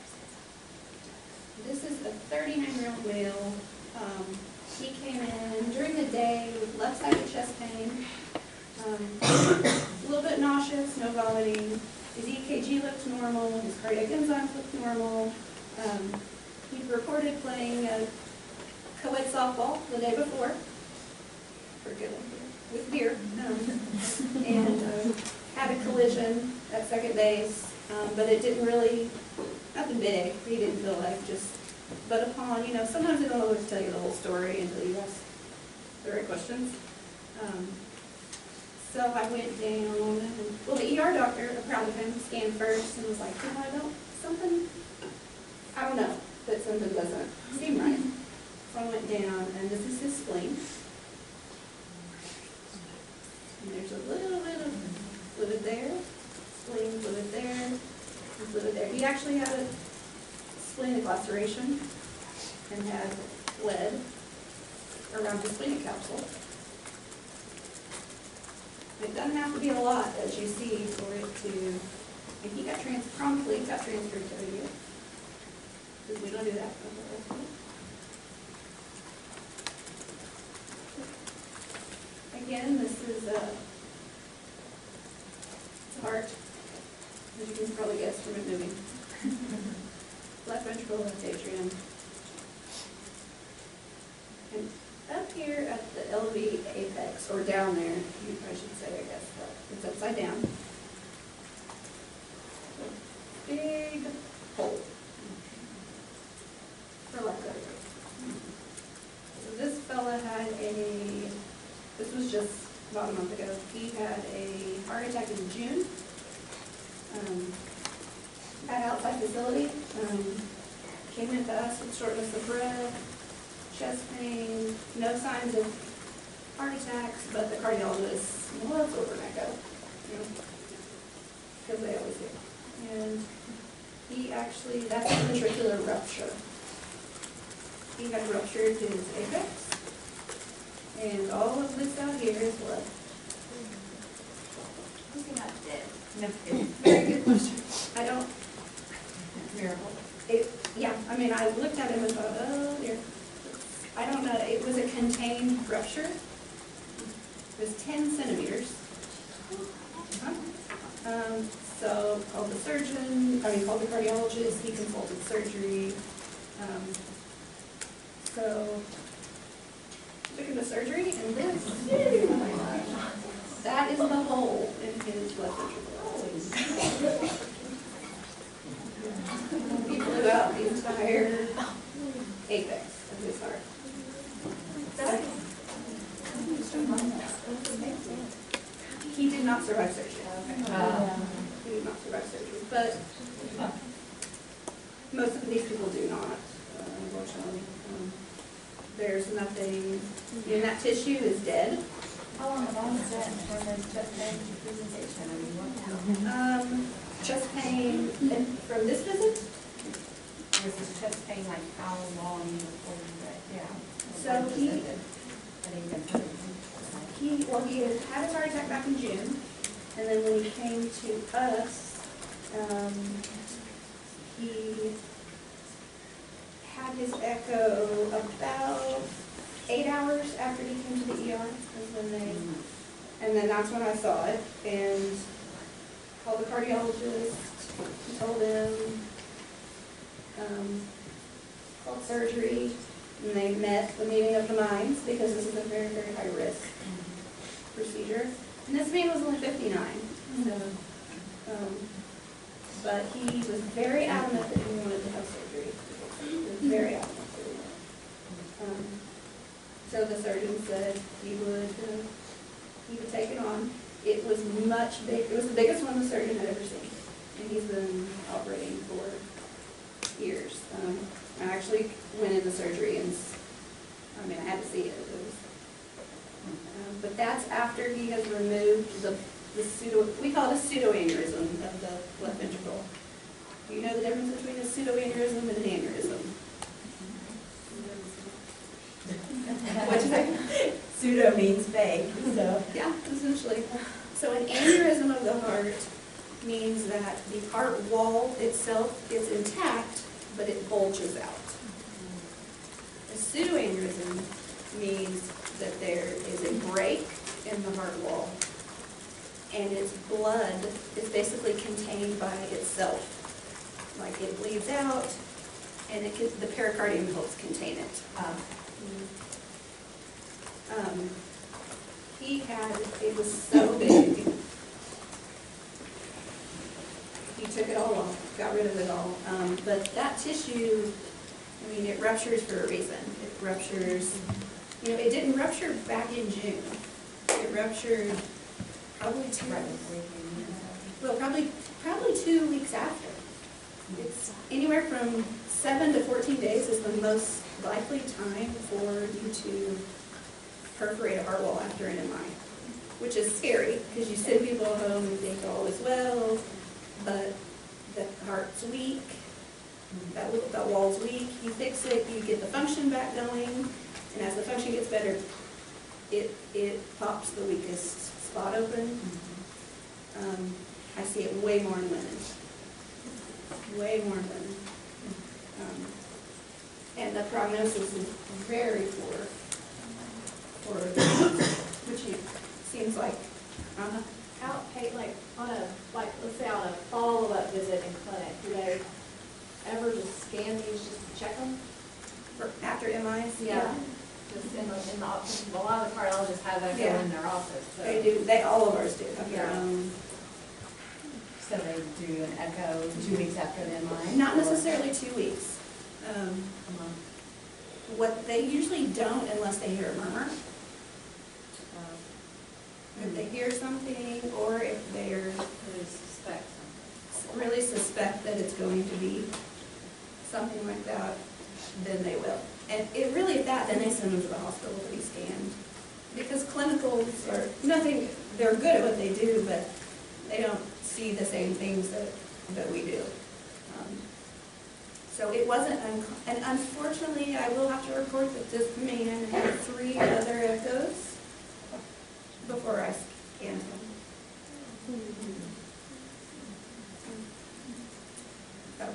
This is a 39-year-old male. He came in during the day with left-sided chest pain, a little bit nauseous, no vomiting. His EKG looked normal, his cardiac enzymes looked normal. He reported playing a co-ed softball the day before, with beer, and had a collision at second base, but it didn't really, nothing big. He didn't feel like but upon, you know, sometimes they don't always tell you the whole story until you ask the right questions. So I went down, and, well, the ER doctor, proud of him, scanned first and was like, you know, I don't know, but something doesn't seem right. So I went down, and this is his spleen. And there's a little bit of fluid there, spleen, fluid there, and fluid there. He actually had a splenic laceration and had lead around his splenic capsule. It doesn't have to be a lot, as you see, for it to, and he got promptly got transferred to OU, because we don't do that. Again, this is a heart, as you can probably guess from it moving. Left ventricle, left atrium. And up here at the LV apex, or down there, I should say, I guess, but it's upside down. A big hole, for lack of better word. So this fella had this was just about a month ago, he had a heart attack in June. At outside facility, came into us with shortness of breath, chest pain, no signs of heart attacks, but the cardiologist, well, it's over echo, you know, because they always do. And he actually, that's a ventricular rupture. He had ruptured his apex, and all of this out here is blood. Was he not dead? No. Very good question. I don't. Miracle. Yeah, I mean, I looked at him and thought, oh dear. I don't know, it was a contained rupture. It was 10 centimeters. So called the surgeon, called the cardiologist, he consulted surgery. So took him to surgery, and this, oh my gosh, that is the hole in his left ventricle. He blew out the entire apex of his heart. He did not survive surgery. He did not survive surgery, but most of these people do not. unfortunately. There's nothing, that tissue is dead. How long ago was that for the chest pain presentation? I mean, what? Chest pain, and from this visit, Was his chest pain like how long before you got, yeah? So he- Had he been hurt? he had a heart attack back in June, and then when he came to us, he had his echo about 8 hours after he came to the ER, is when they, and then that's when I saw it, and called the cardiologist, he told him, called surgery, and they met the meeting of the minds, because this is a very, very high risk procedure. And this man was only 59, so, but he was very adamant that he wanted to have surgery. He was very adamant that he wanted. So the surgeon said he would take it on. It was much big, it was the biggest one the surgeon had ever seen, and he's been operating for years. I actually went into surgery and, I had to see it. It was, but that's after he has removed the pseudo, we call it a pseudoaneurysm of the left ventricle. Do you know the difference between a pseudoaneurysm and an aneurysm? What'd you say? Pseudo means fake, so. Yeah, essentially. So an aneurysm of the heart means that the heart wall itself is intact, but it bulges out. A pseudoaneurysm means that there is a break in the heart wall, and its blood is basically contained by itself. Like it bleeds out, and the pericardium helps contain it. It was so big. He took it all off, got rid of it all. But that tissue, it ruptures for a reason. It ruptures, it didn't rupture back in June. It ruptured probably probably 2 weeks after. It's anywhere from 7 to 14 days is the most likely time for you to perforate a heart wall after an MI, which is scary because you send people home and think all is well, but the heart's weak, that wall's weak, you fix it, you get the function back going, and as the function gets better, it pops the weakest spot open. I see it way more in women. Way more in women. And the prognosis is very poor for which seems like, let's say on a follow-up visit in clinic, do they ever just scan these just to check them? after MIs? Yeah. Just in the office, a lot of the cardiologists have that go in their office, so. They do, all of ours do, have their Yeah. own. So they do an echo 2 weeks after the MI? Not necessarily 2 weeks. What they usually don't unless they hear a murmur. If they hear something, or if they're really suspect that it's going to be something like that, then they will. And it really, if that, then they send them to the hospital to be scanned. Because clinicals are nothing, they're good at what they do, but they don't see the same things that we do. So it wasn't, and unfortunately, I will have to report that this man had 3 other echoes before I scanned him. So,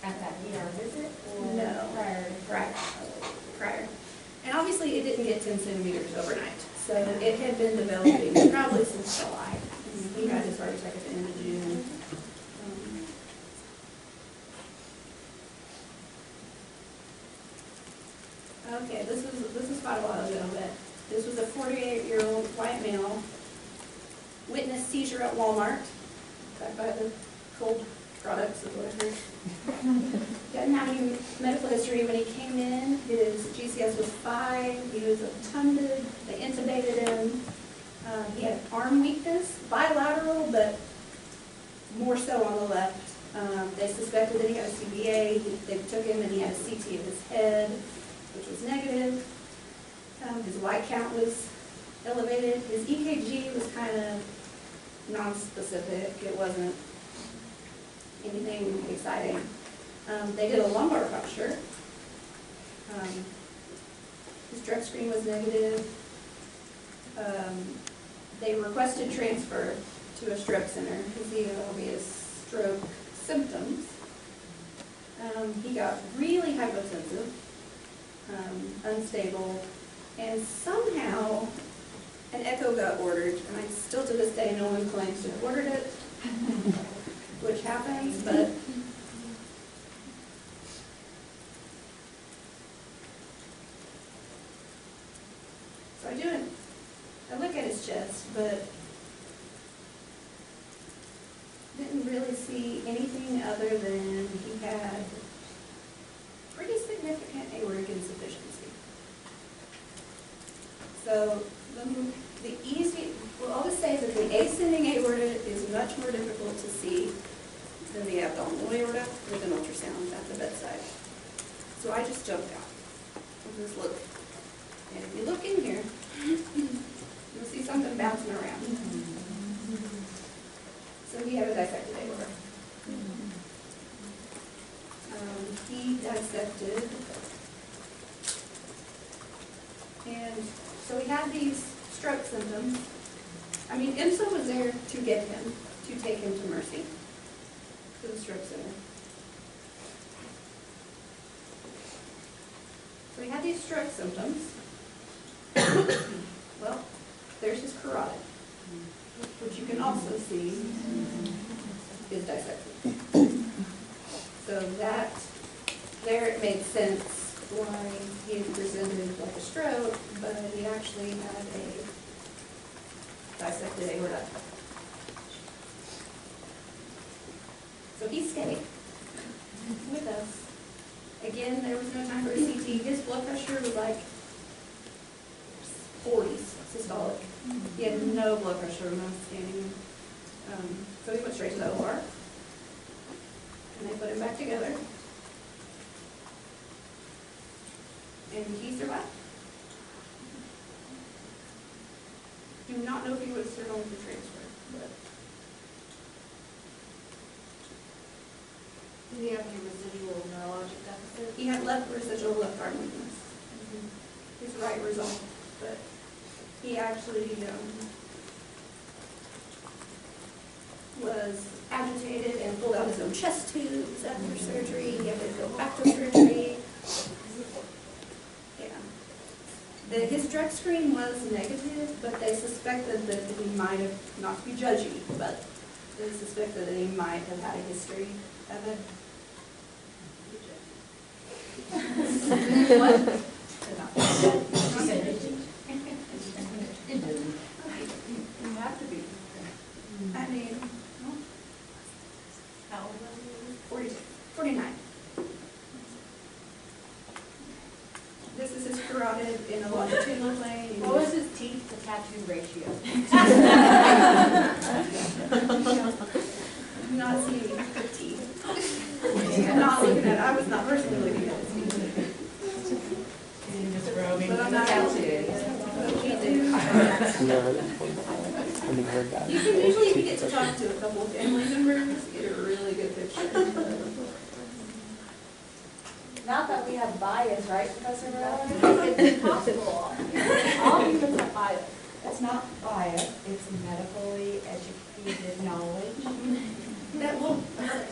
At that ER visit or no, prior. And obviously, it didn't get 10 centimeters overnight. So it had been developing probably since July. He had his heart attack at the end of June. Okay, this was quite a while ago, but this was a 48-year-old white male, witnessed seizure at Walmart, back by the cold products of what Didn't have any medical history. When he came in, his GCS was 5, he was obtunded, they intubated him. He had arm weakness, bilateral, but more so on the left They suspected that he had a CBA. They took him and he had a CT of his head, which was negative. His white count was elevated. His EKG was kind of non-specific. It wasn't anything exciting. They did a lumbar puncture. His drug screen was negative. They requested transfer to a stroke center because he had obvious stroke symptoms. He got really hypotensive, unstable, and somehow an echo got ordered, and I still to this day no one claims to have ordered it, which happens, but so I look at his chest, but didn't really see anything other than he had pretty significant aortic insufficiency. So I'll just say that the ascending aorta is much more difficult to see than the abdominal aorta with an ultrasound at the bedside. So I just jumped out and just looked. And if you look in here, you'll see something bouncing around. So he had a dissected aorta. He dissected, and so he had these stroke symptoms. I mean, IMSA was there to get him, to take him to Mercy, to the stroke center. So he had these stroke symptoms. Well, there's his carotid, which you can also see is dissected. So that, there it made sense why he had presented like a stroke, but he actually had a dissected aorta. So he stayed with us. Again, there was no time for a CT. His blood pressure was like 40s systolic. He had no blood pressure when I was scanning him. So he went straight to the OR. And they put him back together. And he survived. Do not know if he would have survived the transfer, but Did he have any residual neurologic deficit? he had residual left arm weakness. His right resolved, but he actually was agitated and pulled out his own chest tubes after surgery. He had to go back to surgery. Yeah. His drug screen was negative, but they suspected that he might have, not to be judgy, but they suspected that he might have had a history of it. What? You have to be. I mean, How old was he? 49. This is his carotid in a longitudinal plane. What was his teeth to tattoo ratio? I'm not seeing the teeth. I'm not looking at it. I was not personally looking at his teeth. But I'm not tattooed. You can usually, if you get to talk to a couple of family members, get a really good picture. Not that we have bias, right, Professor Morales? It's impossible. All humans have bias. It's not bias, it's medically educated knowledge That will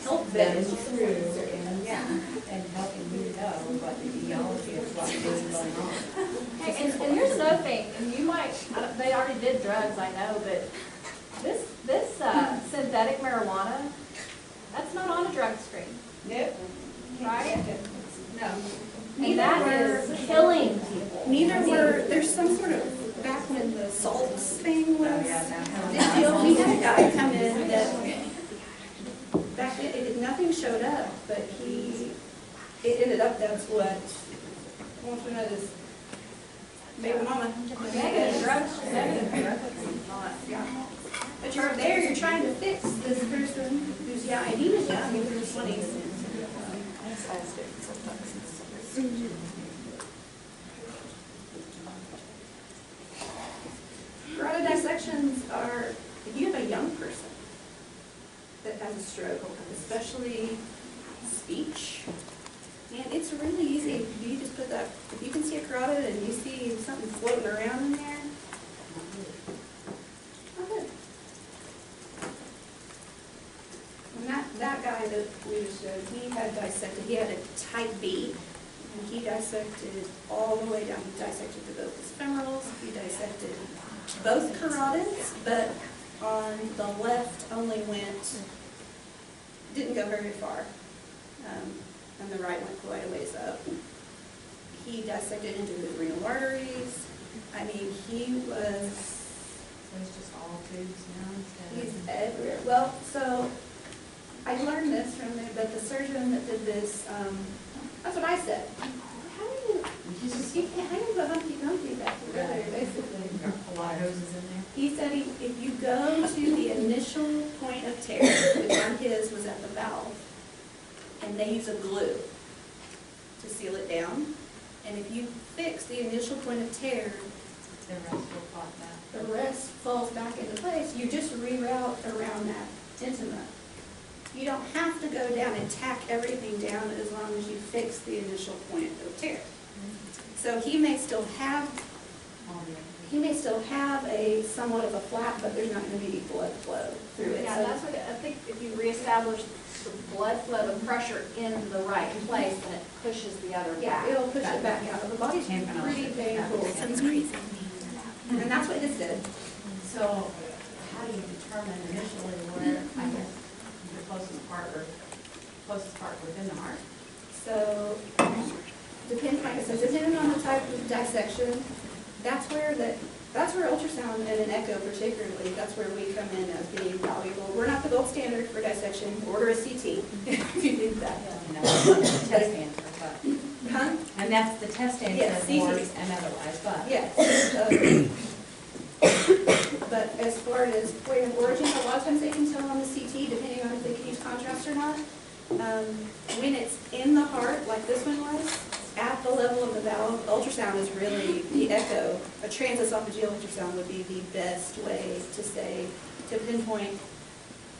help that them. is true and helping you know what the etiology of what is going on. Hey, and here's another thing, and you might, they already did drugs, I know, but this synthetic marijuana, that's not on a drug screen, Nope. right? No. And that is killing people. Neither were, there's some sort of, back when the salts thing was, we had a guy come in that, back then, nothing showed up, but it ended up, that's what, once we know this, baby mama. Negative drugs, negative drugs, not. Yeah. But you're there, you're trying to fix this person who's young, and he was young, he was in his 20s. Carotid dissections are, if you have a young person that has a stroke, especially speech, and it's really easy, if you just put that, if you can see a carotid and you see something floating around in there, not good. And that guy that we just showed, he had dissected, he had a type B, and he dissected all the way down. He dissected both his femorals, he dissected both carotids, but on the left only didn't go very far. And the right went quite a ways up. He dissected into his renal arteries. I mean, he was... So it's just all tubes now instead He's of... everywhere. Well, so I learned this from there, but the surgeon that did this, that's what I said. How do you put Humpty Dumpty back together, basically? A lot of hoses in there. He said if you go to the initial point of tear, which on his was at the valve, and they use a glue to seal it down, and if you fix the initial point of tear, The rest will pop back. the rest falls back into place. You just reroute around that intima. You don't have to go down and tack everything down as long as you fix the initial point of tear. So he may still have a somewhat of a flap, but there's not going to be blood flow through it. Yeah, So- that's what, I think if you reestablish the blood flow and pressure in the right place, then it pushes the other Yeah, back. it'll push it back out. The body's pretty painful. And that's what this did. So how do you determine initially where, I guess, the closest part within the heart? So, like I said, depending on the type of dissection, that's where ultrasound and an echo particularly, that's where we come in as being valuable. We're not the gold standard for dissection. Order a CT if you need that. You know, the test answer, but, Huh? and that's the test Yes, answer CT. for and otherwise, but. Yes. But as far as point of origin, a lot of times they can tell on the CT, depending on if they can use contrast or not. When it's in the heart, like this one was, at the level of the valve, ultrasound is really the echo. A transesophageal ultrasound would be the best way to pinpoint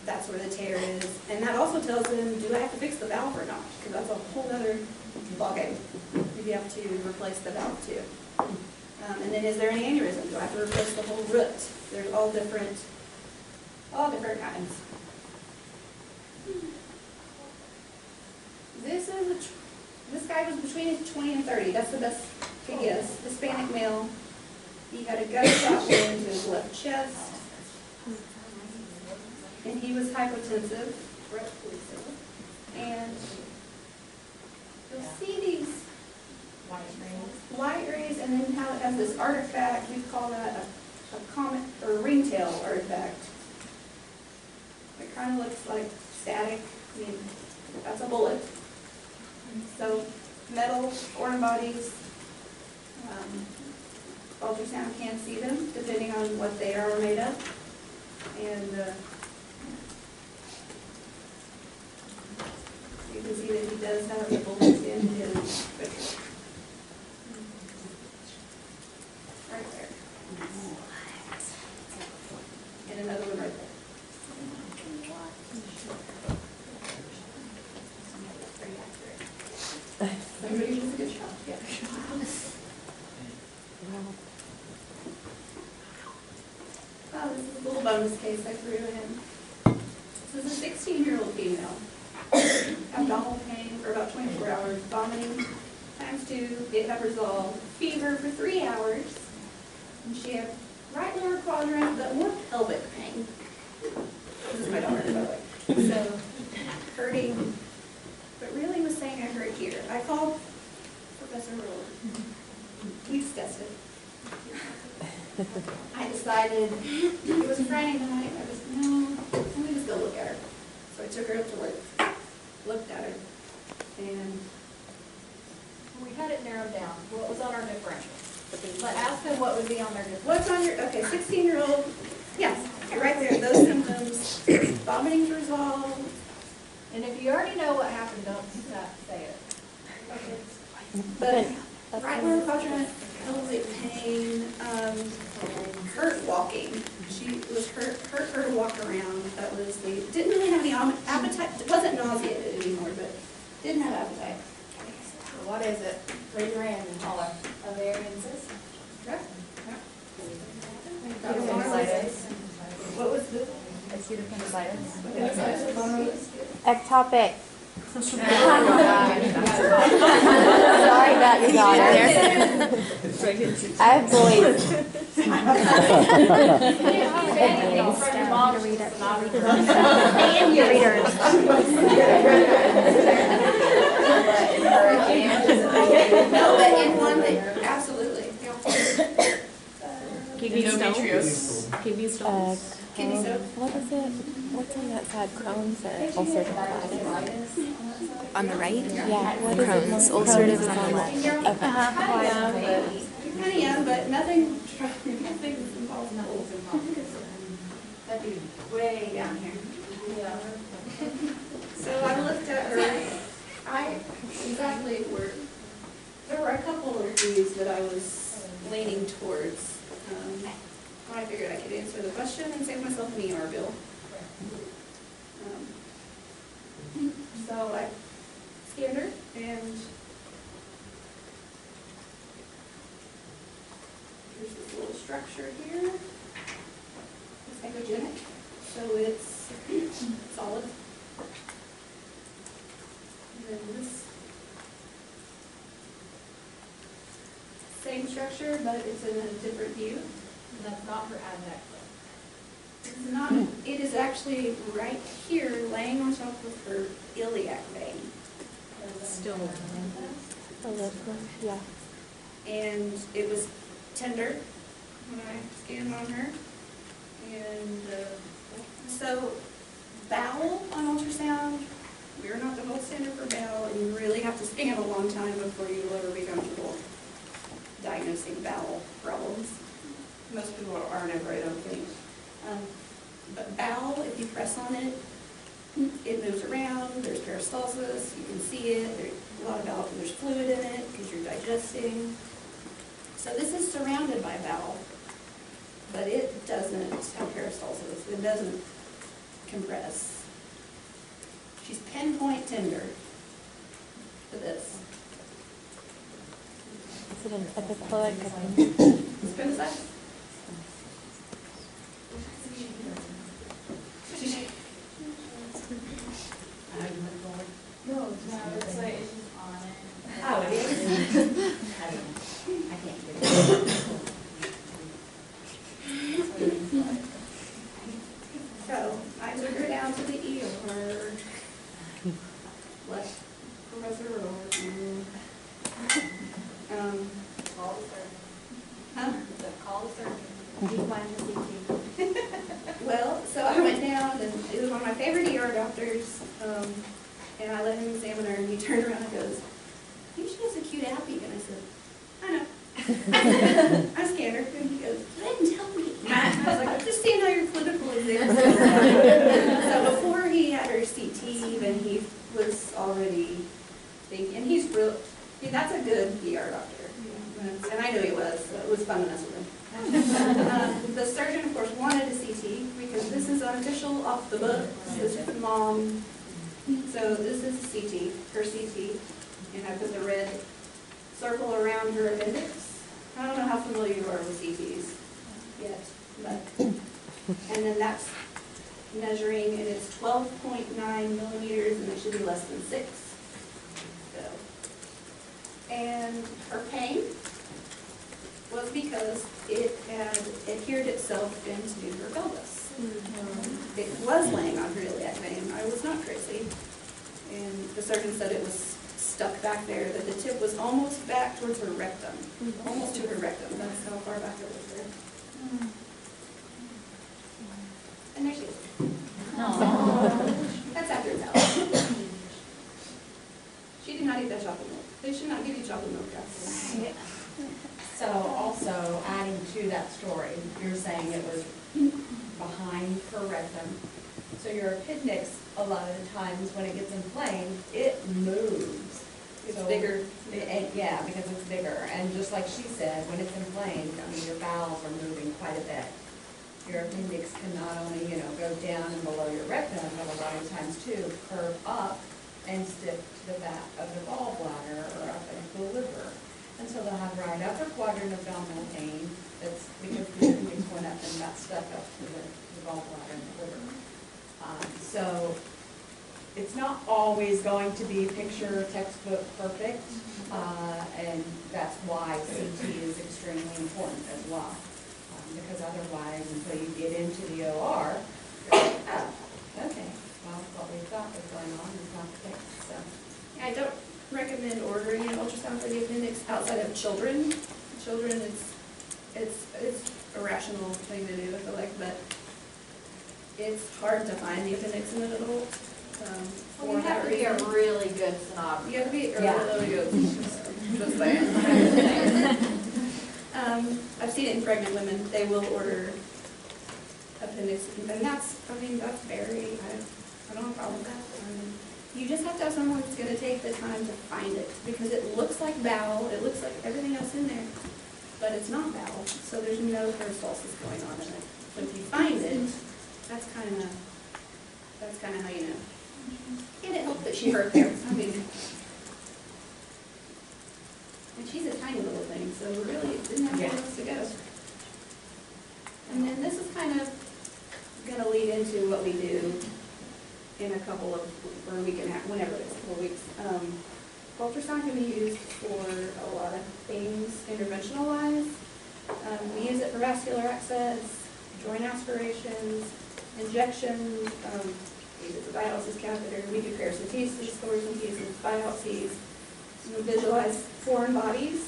that's where the tear is. And that also tells them, do I have to fix the valve or not? Because that's a whole other ballgame. If you have to replace the valve too. And then is there an aneurysm? Do I have to replace the whole root? There's all different kinds. This guy was between 20 and 30. That's the best he guess. Hispanic male. He had a gunshot wound to his left chest. And he was hypotensive. And you'll see these light rays, and then how it has this artifact. We call that a comet or a ringtail artifact. It kind of looks like static. I mean, that's a bullet. So metal, foreign bodies, ultrasound can't see them depending on what they are made of. And you can see that he does have a bullet in his picture. Right there. And another one right there. Very accurate. Somebody does a good job, yeah. Oh, this is a little bonus case I threw in. This is a 16-year-old female. Abdominal pain for about 24 hours, vomiting ×2, it had resolved, fever for 3 hours, and she had right lower quadrant, but more pelvic pain. This is my daughter, by the way. So, hurting, but really was saying I hurt here. I called Professor Roller. We discussed it. I decided, it was Friday night, I was, no, let me just go look at her. So I took her up to work, looked at her, and We had it narrowed down, what was on our differential. But ask them what would be on their differential. what's on your, okay, 16-year-old, yes, right there, those symptoms, vomiting's resolved. And if you already know what happened, don't say it. But right lower quadrant, pelvic pain, hurt walking. She was hurt her to walk around. That was didn't really have any appetite. It wasn't nauseated anymore, but didn't have appetite. What is it? Raise your hand and holler. Ovarian cyst? Yep. What was this? Acute appendicitis. Ectopic. Sorry about your daughter. I have boys. And your readers. No, but in one that, absolutely. Kidney stones. Kidney stones. Kidney stone. What is it? What's on that side? Crohn's or ulcerative colitis? On the right? Yeah. What is it? Crohn's. Ulcerative is on the left. Kind of young, but nothing involves knuckles. That'd be way down here. Yeah. So I looked at her, there were a couple of these that I was leaning towards. I figured I could answer the question and save myself an ER bill. So I scanned her and here's this little structure here. It's echogenic, so it's solid. And then this same structure, but it's in a different view. And that's not her adnexal. It's not, it is actually right here, laying on top of her iliac vein. Still. Yeah. And it was tender when I scanned on her. And so bowel on ultrasound, we're not the gold standard for bowel, and you really have to scan a long time before you will ever be comfortable diagnosing bowel problems. Most people aren't ever, I don't think. But bowel, if you press on it, it moves around, there's peristalsis, you can see it, there's a lot of bowel, there's fluid in it because you're digesting. So this is surrounded by bowel, but it doesn't have peristalsis, it doesn't compress. She's pinpoint tender for this. Is it an epiploic? Appendicitis? No, it's like, it's just on it. Oh, it is? I can't get it. So I took her down to the ER. Let Professor Rohr. Call the surgeon. Huh? Call the surgeon. Decline the CT. Well, so I went down, and it was one of my favorite ER doctors, and I let him examine her, and he turned around and goes, I think she has acute appy, and I said, I know. I scanned her, and he goes, you didn't tell me. I was like, I'm just seeing how your clinical exam is. So before he had her CT, even he was already thinking, and he's real, that's a good ER doctor. And I knew he was, so it was fun to mess with him. The surgeon, of course, wanted a CT because this is unofficial, off the book. This is mom. So this is CT, her CT, and I put the red circle around her appendix. I don't know how familiar you are with CTs yet, but, and then that's measuring, and it's 12.9 millimeters, and it should be less than 6. So, and her pain was because it had adhered itself into her pelvis. It was laying on her iliac vein. I was not crazy. And the surgeon said it was stuck back there, that the tip was almost back towards her rectum. Almost to her rectum. That's how far back it was there. And there she is. That's after it's out. She did not eat that chocolate milk. They should not give you chocolate milk after. So also adding to that story, you're saying it was behind behind her rectum. So your appendix, a lot of the times when it gets inflamed, it moves. It's So- bigger. Yeah, because it's bigger. And just like she said, when it's inflamed, I mean, your bowels are moving quite a bit. Your appendix can not only, go down and below your rectum, but a lot of times too, curve up and stick to the back of the gallbladder or up into the liver. And so they'll have right upper quadrant abdominal pain, that's because the appendix went up and got stuck up to the gallbladder and the liver. So it's not always going to be picture textbook perfect, and that's why CT is extremely important as well. Because otherwise, until you get into the OR, you're like, oh, okay, well, what we thought was going on is not the case, so. I don't recommend ordering an ultrasound for the appendix outside of children. Children, it's a rational thing to do, I feel like, but it's hard to find the appendix in an adult. Well, you have to be a really good sonographer. You have to be Yeah. really good. Just saying. I've seen it in pregnant women. They will order appendix, and that's very, I don't have a problem with that. You just have to have someone who's gonna take the time to find it, because it looks like bowel, it looks like everything else in there, but it's not bowel, so there's no peristalsis going on in it. So if you find it, that's kinda how you know. And it helped that she hurt there, I mean, and she's a tiny little thing, so really it didn't have anywhere else to go. And then this is kind of gonna lead into what we do in a couple of, or a week and a half, whenever it's a couple of weeks. Ultrasound can be used for a lot of things interventional wise. We use it for vascular access, joint aspirations, injections, we use it for dialysis catheter, we do paracentesis, thoracentesis, biopsies. We visualize foreign bodies.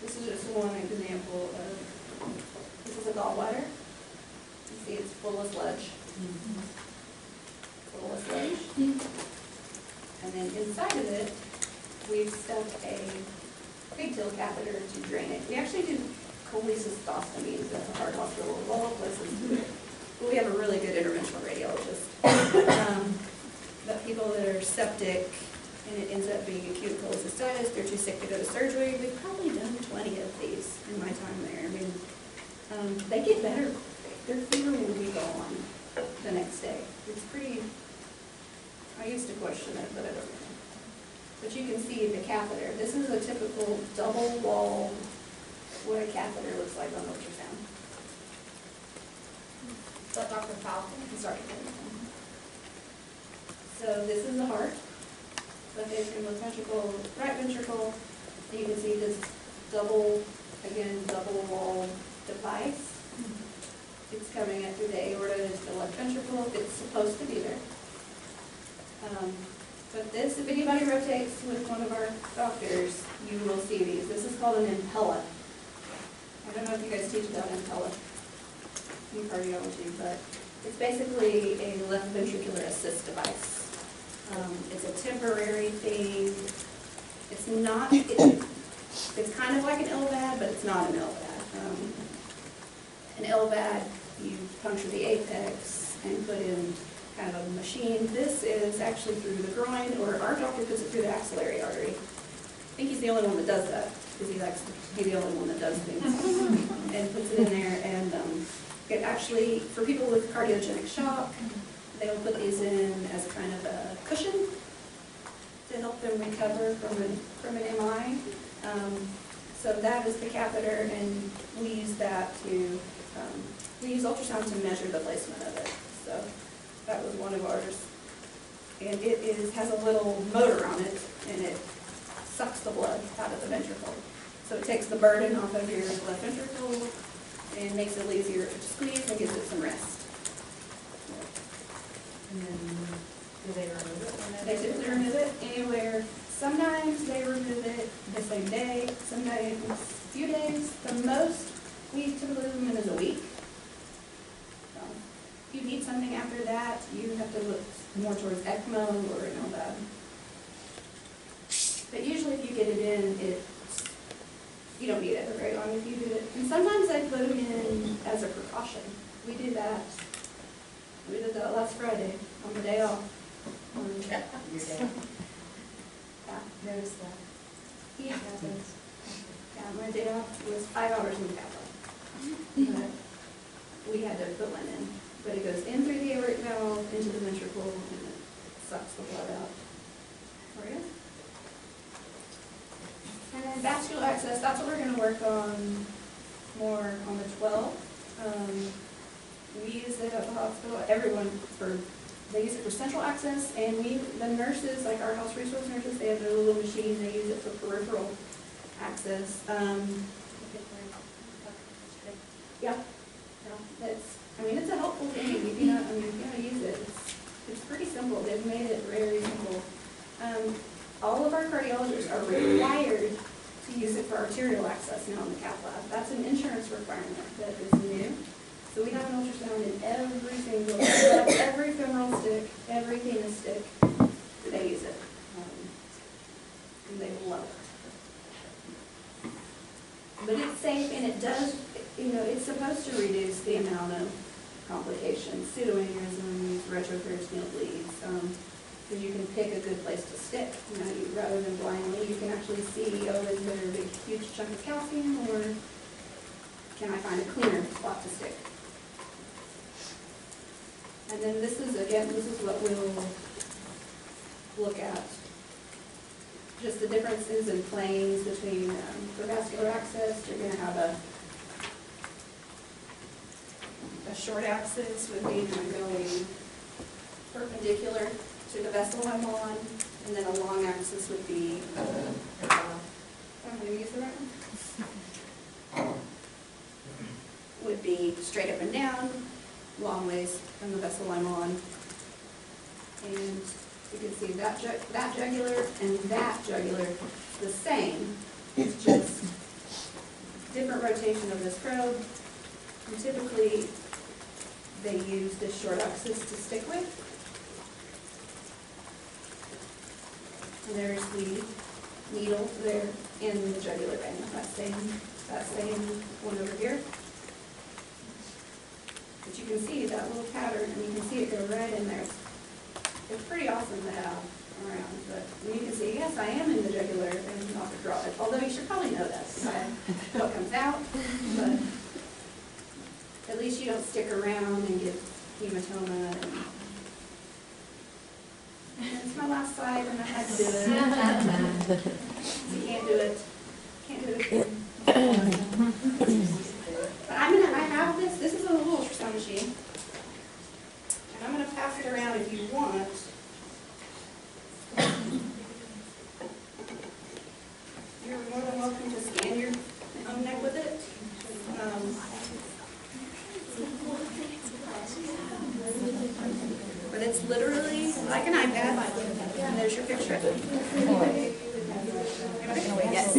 This is just one example of, this is a gallbladder. You see it's full of sludge. Full of sludge. And then inside of it, we've stuck a pigtail catheter to drain it. We actually do cholecystostomies at the heart hospital of all places. We have a really good interventional radiologist. But people that are septic and it ends up being acute cholecystitis, they're too sick to go to surgery. We've probably done 20 of these in my time there. I mean, they get better. Their fever will be gone the next day. It's pretty, I used to question it, but I don't know. But you can see the catheter. This is a typical double wall, what a catheter looks like on ultrasound. Is that Dr. Falcon? Sorry. So this is the heart, left atrium, left ventricle, right ventricle. You can see this double wall device. It's coming up through the aorta into the left ventricle. It's supposed to be there. But this, if anybody rotates with one of our doctors, you will see these. This is called an impella. I don't know if you guys teach about impella in cardiology, but it's basically a left ventricular assist device. It's a temporary thing. It's not, it's kind of like an LVAD, but it's not an LVAD. An LVAD, you puncture the apex and put in kind of a machine. This is actually through the groin, or our doctor puts it through the axillary artery. I think he's the only one that does that, because he likes to be the only one that does things. And puts it in there, and it actually, for people with cardiogenic shock, they'll put these in as kind of a cushion to help them recover from an MI. So that is the catheter, and we use that to, we use ultrasound to measure the placement of it. So that was one of ours. And it has a little motor on it, and it sucks the blood out of the ventricle. So it takes the burden off of your left ventricle and makes it easier to squeeze and gives it some rest. And then, do they remove it? They typically remove it anywhere. Sometimes they remove it the same day, sometimes a few days. The most we typically leave them in is a week. So, if you need something after that, you have to look more towards ECMO or an LVAD. But usually if you get it in, it's you don't need it for very long if you do it. And sometimes I put them in as a precaution. We did that last Friday on the day off. Your day. Yeah. Notice that. Yeah. Yeah, my day off was 5 hours in the cath lab. But we had to put one in. But it goes in through the aortic valve, into the ventricle, and it sucks the blood out for you. And then vascular access, that's what we're going to work on more on the 12th. We use it at the hospital, everyone, they use it for central access, and the nurses, like our house resource nurses, they have their little machine, they use it for peripheral access. Yeah, it's a helpful thing, if you know, if you know how to use it, it's pretty simple, they've made it very simple. All of our cardiologists are required to use it for arterial access now in the cath lab. That's an insurance requirement that is new. So we have an ultrasound in every single, every femoral stick, every penis stick, they use it. And they love it. But it's safe, and it does, it's supposed to reduce the amount of complications, pseudoaneurysms, retroperitoneal bleeds, because you can pick a good place to stick. Rather than blindly, you can actually see, is there a big, huge chunk of calcium, or can I find a cleaner spot to stick? And then this is what we'll look at. Just the differences in planes between, for vascular access, you're going to have a short axis would be going perpendicular to the vessel I'm on, and then a long axis would be, I'm going to use the right one, would be straight up and down, long ways from the vessel I'm on. And you can see that jugular and that jugular, the same, it's just different rotation of this probe. And typically, they use this short axis to stick with. And there's the needle there in the jugular vein, that same one over here. But you can see that little pattern, and you can see it go right in there. It's pretty awesome to have around, but you can see, yes, I am in the jugular and not the carotid. Although you should probably know that by what comes out, but at least you don't stick around and get hematoma. And it's my last slide, and I had to do it. You can't do it. Can't do it. But I have this. This is a little ultrasound machine. And I'm going to pass it around if you want. You're more than welcome to scan your own neck with it. But it's literally like an iPad. And there's your picture. Yes.